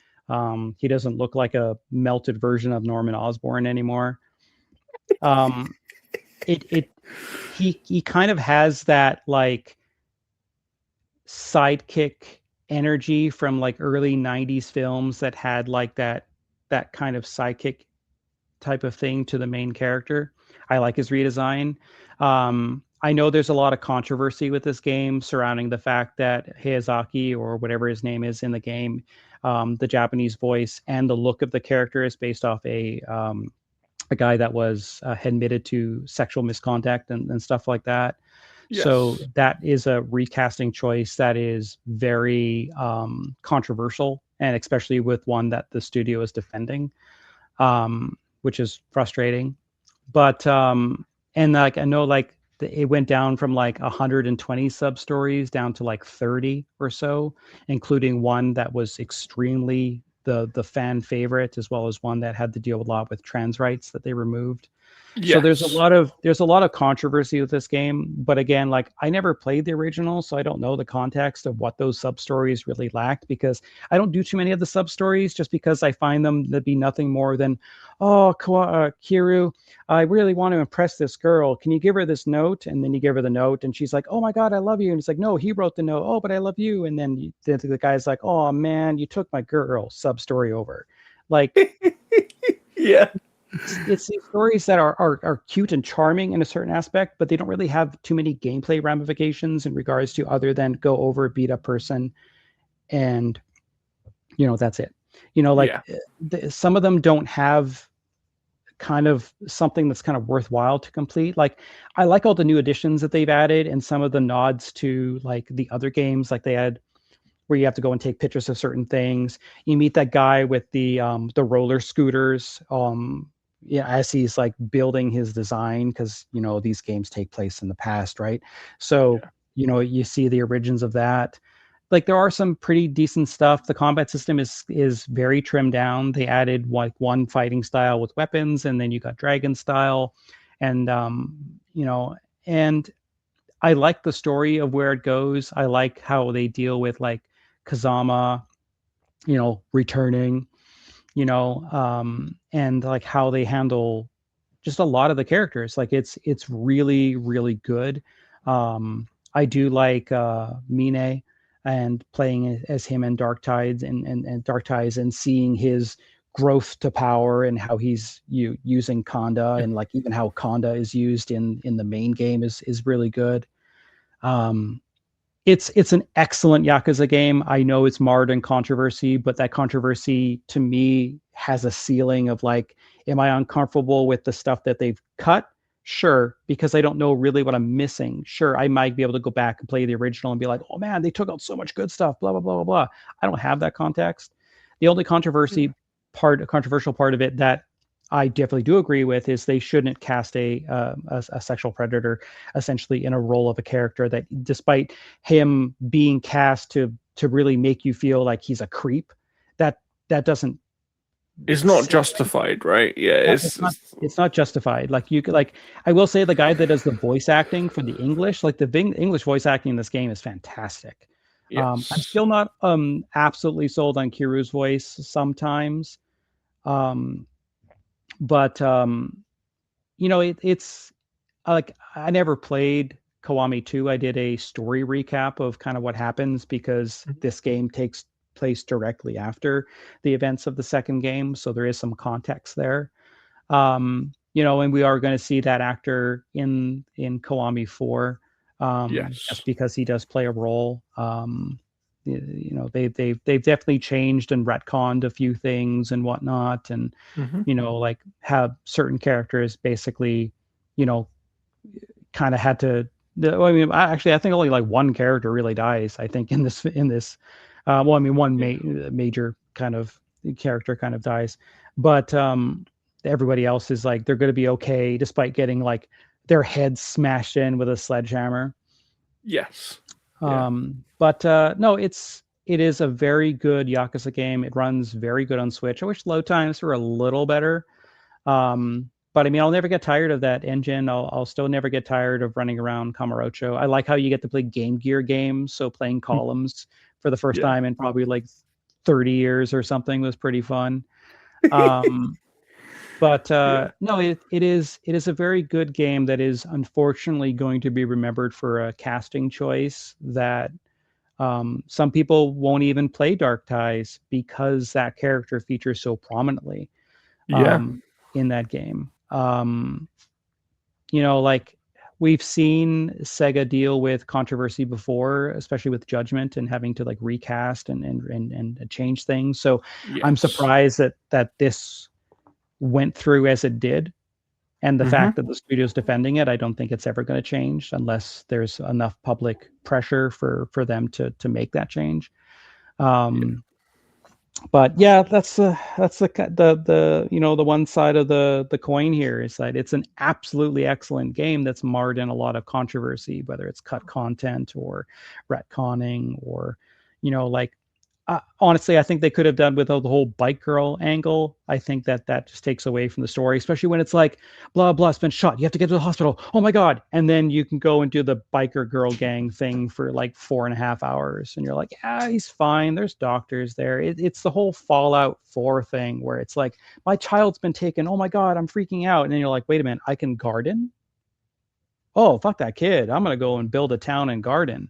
He doesn't look like a melted version of Norman Osborn anymore. Um, it he kind of has that like sidekick energy from like early 90s films that had like that kind of sidekick type of thing to the main character. I like his redesign. I know there's a lot of controversy with this game surrounding the fact that Hayazaki, or whatever his name is in the game, the Japanese voice and the look of the character is based off a guy that was admitted to sexual misconduct and stuff like that. So Yes. that is a recasting choice that is very controversial, and especially with one that the studio is defending, which is frustrating. But and like I know like it went down from like 120 sub stories down to like 30 or so, including one that was extremely the fan favorite, as well as one that had to deal a lot with trans rights that they removed. So Yes. there's a lot of controversy with this game, but again, like I never played the original, so I don't know the context of what those sub stories really lacked, because I don't do too many of the sub stories just because I find them to be nothing more than, oh, Kiru, I really want to impress this girl. Can you give her this note? And then you give her the note, and she's like, oh my God, I love you. And it's like, no, he wrote the note. Oh, but I love you. And then the guy's like, oh man, you took my girl sub story over. Like, Yeah. it's these stories that are cute and charming in a certain aspect, but they don't really have too many gameplay ramifications in regards to other than go over, beat a person, and that's it. Like Yeah. some of them don't have kind of something that's kind of worthwhile to complete. Like I like all the new additions that they've added and some of the nods to like the other games, like they had where you have to go and take pictures of certain things. You meet that guy with the roller scooters, yeah, as he's like building his design, because these games take place in the past, right? So Yeah. you see the origins of that. Like there are some pretty decent stuff. The combat system is very trimmed down. They added like one fighting style with weapons, and then you got dragon style, and and I like the story of where it goes. I like how they deal with like Kazama, returning, and like how they handle just a lot of the characters. Like it's really, really good. I do like Mine, and playing as him in Dark Tides and Dark Tides, and seeing his growth to power and how he's using Kanda, and like even how Kanda is used in the main game is really good. Um, it's an excellent Yakuza game. I know it's marred in controversy, but that controversy to me has a ceiling of like, am I uncomfortable with the stuff that they've cut? Sure, because I don't know really what I'm missing. Sure, I might be able to go back and play the original and be like, oh man, they took out so much good stuff, blah, blah, blah, blah, blah. I don't have that context. The only controversial part of it that I definitely do agree with is they shouldn't cast a sexual predator essentially in a role of a character that, despite him being cast to really make you feel like he's a creep, that doesn't It's not sit. justified, right? Yeah, It's not justified. Like you could like I will say the guy that does the voice acting for the English, like the English voice acting in this game is fantastic. I'm yes. still not absolutely sold on Kiru's voice sometimes. Um, but it's like I never played Kiwami 2. I did a story recap of kind of what happens because Mhm. this game takes place directly after the events of the second game, so there is some context there. And we are going to see that actor in Kiwami 4, Yes. just because he does play a role. They've definitely changed and retconned a few things and whatnot, and Hmm. like have certain characters basically, you know, kind of had to. I mean, I think only like one character really dies. I think in this, well, I mean, one Yeah. major kind of character kind of dies, but everybody else is like they're going to be okay despite getting like their heads smashed in with a sledgehammer. Yes. Yeah. But no, it is a very good Yakuza game. It runs very good on Switch. I wish load times were a little better. But I mean, I'll never get tired of that engine. I'll still never get tired of running around Kamurocho. I like how you get to play Game Gear games. So playing columns for the first Yeah. time in probably like 30 years or something was pretty fun. Um, but Yeah. no, it is a very good game that is unfortunately going to be remembered for a casting choice that some people won't even play Dark Ties because that character features so prominently Yeah. um, in that game. Like we've seen Sega deal with controversy before, especially with Judgment and having to like recast and change things. So I'm Yes. surprised that this went through as it did. And the Hmm. fact that the studio's defending it, I don't think it's ever going to change unless there's enough public pressure for them to make that change. Yeah. Um, but yeah, that's the one side of the coin here is that it's an absolutely excellent game that's marred in a lot of controversy, whether it's cut content or retconning or like honestly, I think they could have done with the whole bike girl angle. I think that just takes away from the story, especially when it's like, blah, blah, has been shot. You have to get to the hospital. Oh my God. And then you can go and do the biker girl gang thing for like 4.5 hours. And you're like, yeah, he's fine. There's doctors there. It's the whole Fallout 4 thing where it's like, my child's been taken. Oh my God, I'm freaking out. And then you're like, wait a minute, I can garden? Oh, fuck that kid. I'm going to go and build a town and garden.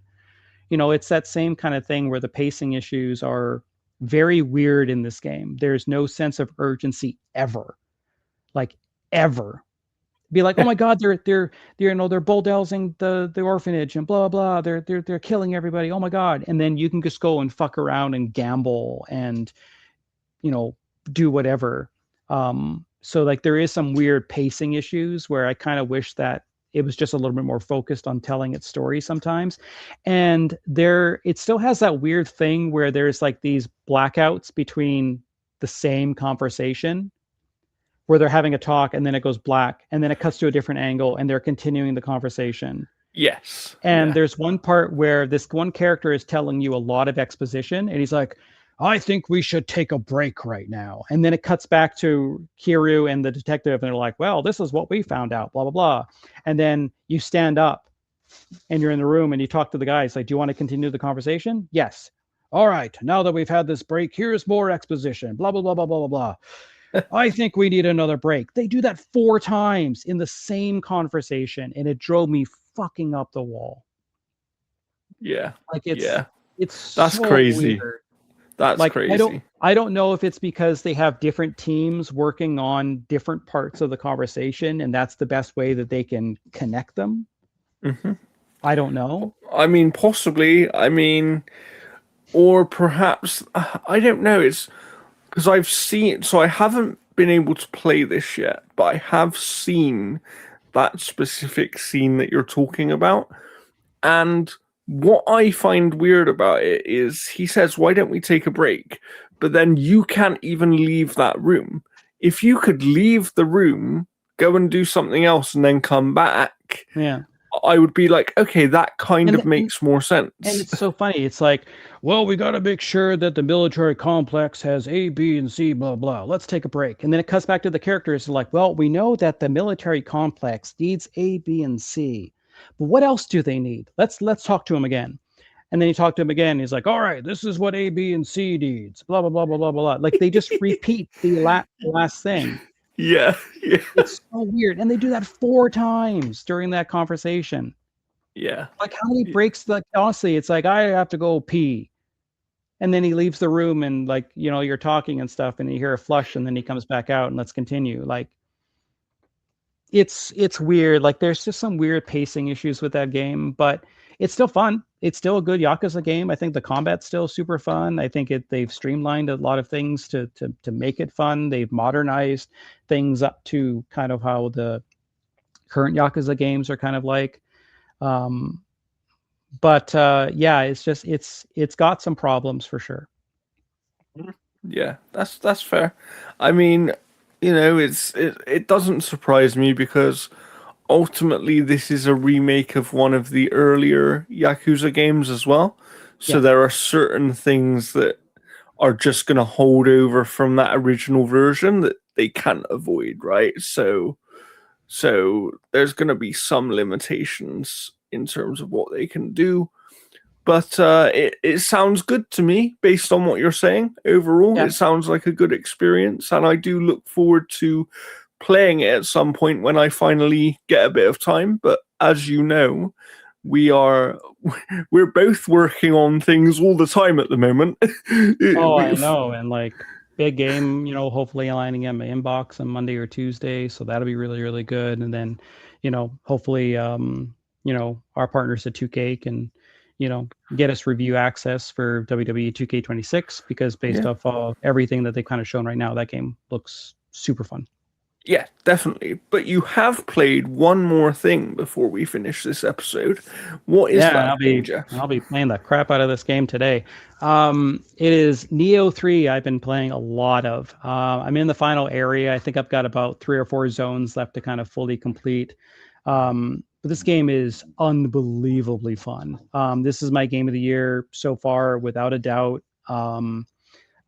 It's that same kind of thing where the pacing issues are very weird in this game. There's no sense of urgency ever, like ever. Be like, oh my God, they're bulldozing the orphanage and blah blah. They're killing everybody. Oh my God, and then you can just go and fuck around and gamble and you know do whatever. So like there is some weird pacing issues where I kind of wish that it was just a little bit more focused on telling its story sometimes. And it still has that weird thing where there's like these blackouts between the same conversation where they're having a talk and then it goes black and then it cuts to a different angle and they're continuing the conversation. Yes. And Yeah. there's one part where this one character is telling you a lot of exposition, and he's like, I think we should take a break right now. And then it cuts back to Kiryu and the detective, and they're like, well, this is what we found out, blah, blah, blah. And then you stand up and you're in the room and you talk to the guy. It's like, do you want to continue the conversation? Yes. All right. Now that we've had this break, here's more exposition, blah, blah, blah, blah, blah, blah, blah. I think we need another break. They do that 4 times in the same conversation, and it drove me fucking up the wall. Yeah. Like Yeah. it's That's so crazy. weird. That's Like crazy. I don't know if it's because they have different teams working on different parts of the conversation and that's the best way that they can connect them. Hmm. I don't know. I mean, possibly. I mean, or perhaps I don't know. It's because I've seen. So I haven't been able to play this yet, but I have seen that specific scene that you're talking about. And what I find weird about it is he says, "Why don't we take a break?" But then you can't even leave that room. if you could leave the room, go and do something else, and then come back, Yeah. I would be like, okay, that kind of And makes more sense. it's so funny. It's like, well, we got to make sure that the military complex has A, B, and C, blah, blah. Let's take a break. And then it cuts back to the characters. Like, well, we know that the military complex needs A, B, and C. But what else do they need? Let's talk to him again. And then you talk to him again. He's like, all right, this is what A, B, and C needs. Blah, blah, blah, blah, blah, blah. Like they just repeat the last thing. Yeah. It's so weird. And they do that 4 times during that conversation. Yeah. Like how many breaks? Like honestly, it's like I have to go pee, and then he leaves the room, and like you're talking and stuff, and you hear a flush, and then he comes back out, and let's continue. Like it's weird. Like there's just some weird pacing issues with that game, but it's still fun. It's still a good Yakuza game. I think the combat's still super fun. I think they've streamlined a lot of things to make it fun. They've modernized things up to kind of how the current Yakuza games are kind of like. But yeah, it's just it's got some problems for sure. Yeah, that's fair. I mean, it doesn't surprise me because ultimately this is a remake of one of the earlier Yakuza games as well. So Yeah. there are certain things that are just going to hold over from that original version that they can't avoid, right? So there's going to be some limitations in terms of what they can do. But it sounds good to me based on what you're saying. Overall, Yeah. it sounds like a good experience, and I do look forward to playing it at some point when I finally get a bit of time. But as you know, we're both working on things all the time at the moment. Oh, I know. And like big game, hopefully aligning in my inbox on Monday or Tuesday. So that'll be really, really good. And then, hopefully, our partners at 2K can, get us review access for WWE 2K26 because based off everything that they've kind of shown right now, that game looks super fun. Yeah, definitely. But you have played one more thing before we finish this episode. What is that? I'll be playing the crap out of this game today. It is Neo 3. I've been playing a lot of. I'm in the final area. I think I've got about 3 or 4 zones left to kind of fully complete. But this game is unbelievably fun. This is my game of the year so far, without a doubt.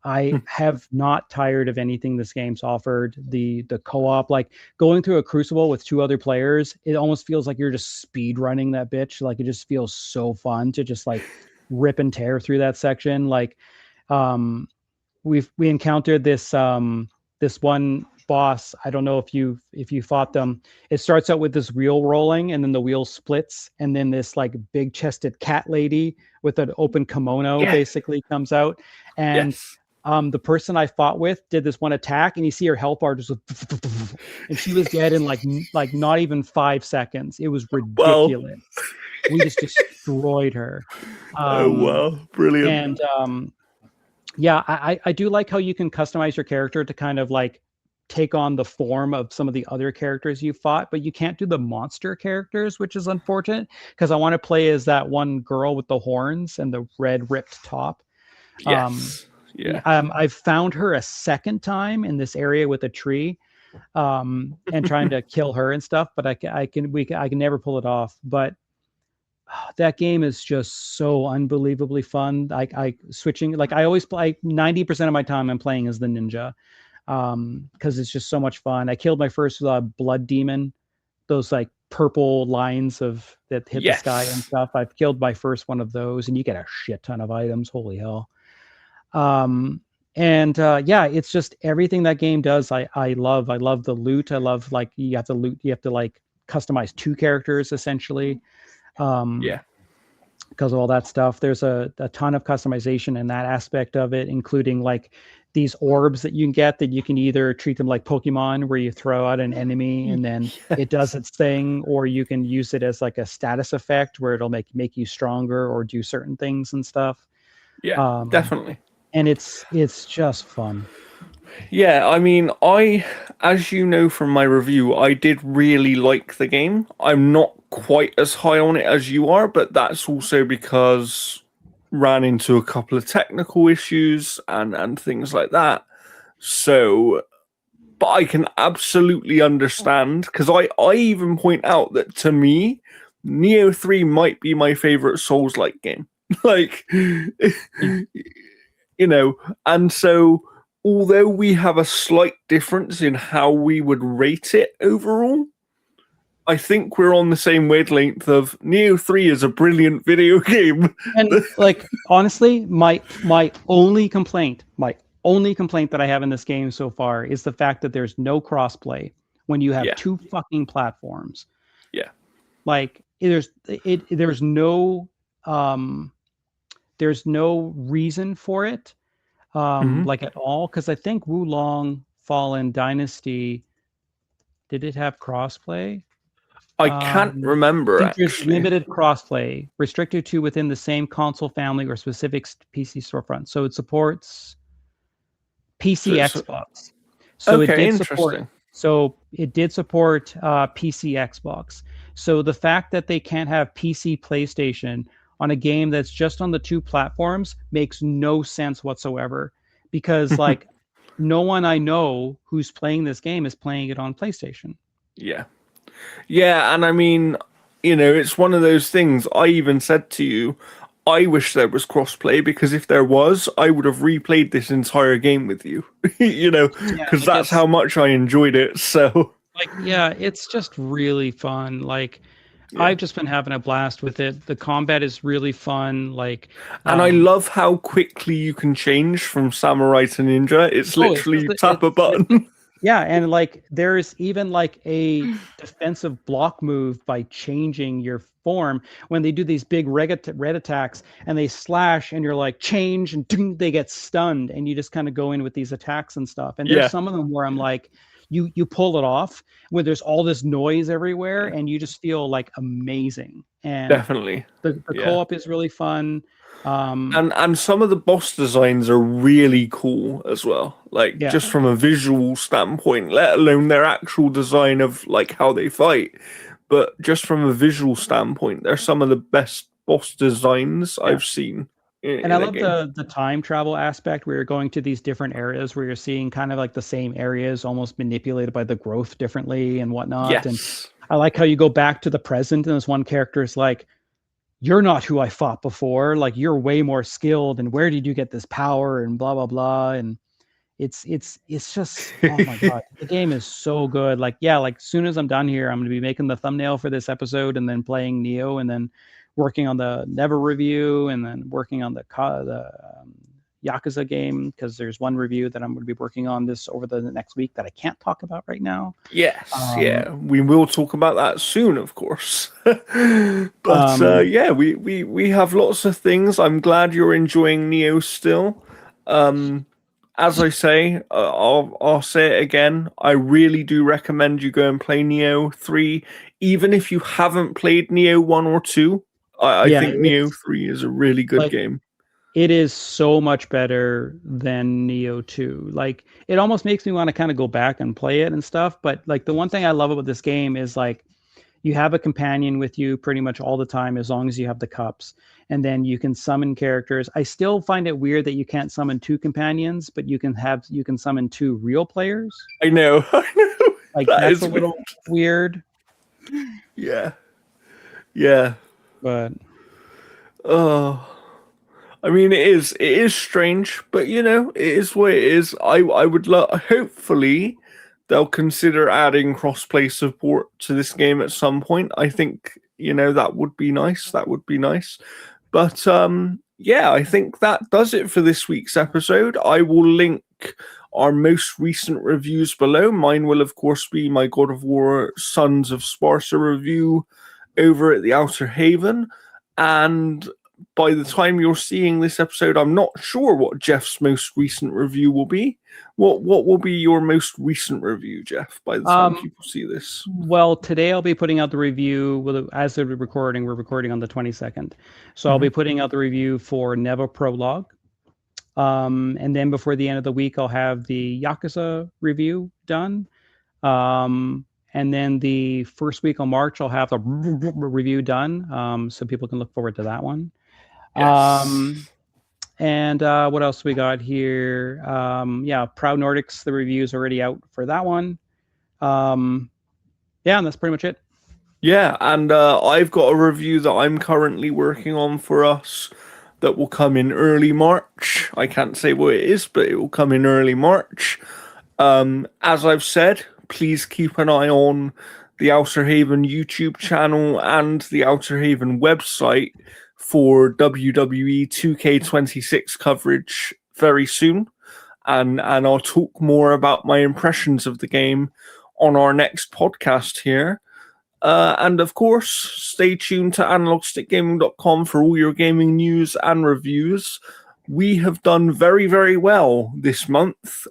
I have not tired of anything this game's offered. The co-op, like going through a Crucible with 2 other players, it almost feels like you're just speed running that bitch. Like it just feels so fun to just like rip and tear through that section. Like we encountered this one boss. I don't know if you fought them. It starts out with this wheel rolling, and then the wheel splits, and then this like big chested cat lady with an open kimono basically comes out, and the person I fought with did this one attack, and you see her health bar just, and she was dead in like not even 5 seconds. It was ridiculous. Wow. We just destroyed her. Oh wow, brilliant! And yeah, I do like how you can customize your character to kind of like take on the form of some of the other characters you fought, but you can't do the monster characters, which is unfortunate because I want to play as that one girl with the horns and the red ripped top. Yes. Yeah. I've found her a second time in this area with a tree, and trying to kill her and stuff, but I can never pull it off. But that game is just so unbelievably fun. I switching, like I always play 90% of my time I'm playing as the ninja, because it's just so much fun. I killed my first blood demon, those like purple lines that hit the sky and stuff. I've killed my first one of those, and you get a shit ton of items. Holy hell. Yeah, it's just everything that game does. I love the loot. I love like you have to like customize 2 characters essentially. Because of all that stuff. There's a ton of customization in that aspect of it, including like these orbs that you can get that you can either treat them like Pokemon where you throw out an enemy and then it does its thing, or you can use it as like a status effect where it'll make you stronger or do certain things and stuff. Yeah, definitely. And it's just fun. Yeah, I mean, as you know from my review, I did really like the game. I'm not quite as high on it as you are, but that's also because ran into a couple of technical issues and things like that. So but I can absolutely understand, because I even point out that to me, Neo 3 might be my favorite Souls-like game. Like, and so although we have a slight difference in how we would rate it overall, I think we're on the same wavelength of Neo 3 is a brilliant video game. And like, honestly, my only complaint that I have in this game so far is the fact that there's no crossplay when you have two fucking platforms. Yeah. Like there's no reason for it like at all, because I think Wulong Fallen Dynasty, did it have crossplay? I can't remember, I think there's actually. limited crossplay, restricted to within the same console family or specific PC storefront. So it supports PC, Xbox. So okay, it did interesting. it did support PC, Xbox. So the fact that they can't have PC, PlayStation on a game that's just on the two platforms makes no sense whatsoever, because like no one I know who's playing this game is playing it on PlayStation. Yeah, and I mean, it's one of those things. I even said to you, I wish there was crossplay, because if there was, I would have replayed this entire game with you, because that's how much I enjoyed it. So, it's just really fun. Like, I've just been having a blast with it. The combat is really fun. Like, and I love how quickly you can change from samurai to ninja. It's literally tap a button. Yeah, and like there's even like a defensive block move by changing your form when they do these big red attacks and they slash and you're like change and they get stunned, and you just kind of go in with these attacks and stuff. And there's some of them where I'm like, you pull it off where there's all this noise everywhere and you just feel like amazing. And definitely the co-op is really fun. And some of the boss designs are really cool as well, like just from a visual standpoint, let alone their actual design of like how they fight, but just from a visual standpoint, they're some of the best boss designs I've seen. And I love the time travel aspect where you're going to these different areas where you're seeing kind of like the same areas almost manipulated by the growth differently and whatnot. And I like how you go back to the present and this one character is like, you're not who I fought before. Like, you're way more skilled, and where did you get this power, and blah, blah, blah. And it's just, oh my God, the game is so good. Like, like soon as I'm done here, I'm going to be making the thumbnail for this episode and then playing Neo and then working on the Never review and then working on the Yakuza game, because there's one review that I'm going to be working on this over the next week that I can't talk about right now. Yes, we will talk about that soon, of course. But we have lots of things. I'm glad you're enjoying Neo still. As I say, I'll say it again. I really do recommend you go and play Neo 3, even if you haven't played Neo 1 or 2. I think Neo 3 is a really good game. It is so much better than Neo 2. Like, it almost makes me want to kind of go back and play it and stuff. But like, the one thing I love about this game is like, you have a companion with you pretty much all the time, as long as you have the cups, and then you can summon characters. I still find it weird that you can't summon 2 companions, but you can summon 2 real players. I know. Like, that's a little weird. Yeah. But I mean, it is strange, but it is what it is. I would hopefully they'll consider adding crossplay support to this game at some point. I think that would be nice. But I think that does it for this week's episode. I will link our most recent reviews below. Mine will, of course, be my God of War Sons of Sparta review over at the Outer Haven, and by the time you're seeing this episode, I'm not sure what Jeff's most recent review will be. What will be your most recent review, Jeff, by the time people see this? Well, today I'll be putting out the review. As we're recording on the 22nd. So I'll be putting out the review for Neva Prologue. And then before the end of the week, I'll have the Yakuza review done. And then the first week of March, I'll have the review done. So people can look forward to that one. Yes. And what else we got here? Yeah, Proud Nordics, the review's already out for that one. Yeah, and that's pretty much it. Yeah, and I've got a review that I'm currently working on for us that will come in early March. I can't say what it is, but it will come in early March. As I've said, please keep an eye on the Outer Haven YouTube channel and the Outer Haven website for WWE 2K26 coverage very soon. And I'll talk more about my impressions of the game on our next podcast here. And of course, stay tuned to analogstickgaming.com for all your gaming news and reviews. We have done very, very well this month.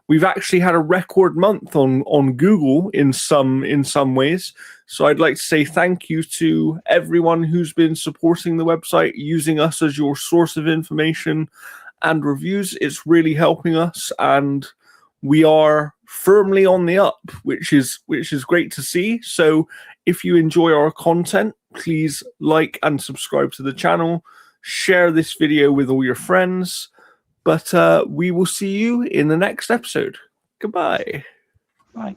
We've actually had a record month on Google in some ways. So I'd like to say thank you to everyone who's been supporting the website, using us as your source of information and reviews. It's really helping us, and we are firmly on the up, which is great to see. So if you enjoy our content, please like and subscribe to the channel, share this video with all your friends, but we will see you in the next episode. Goodbye. Bye.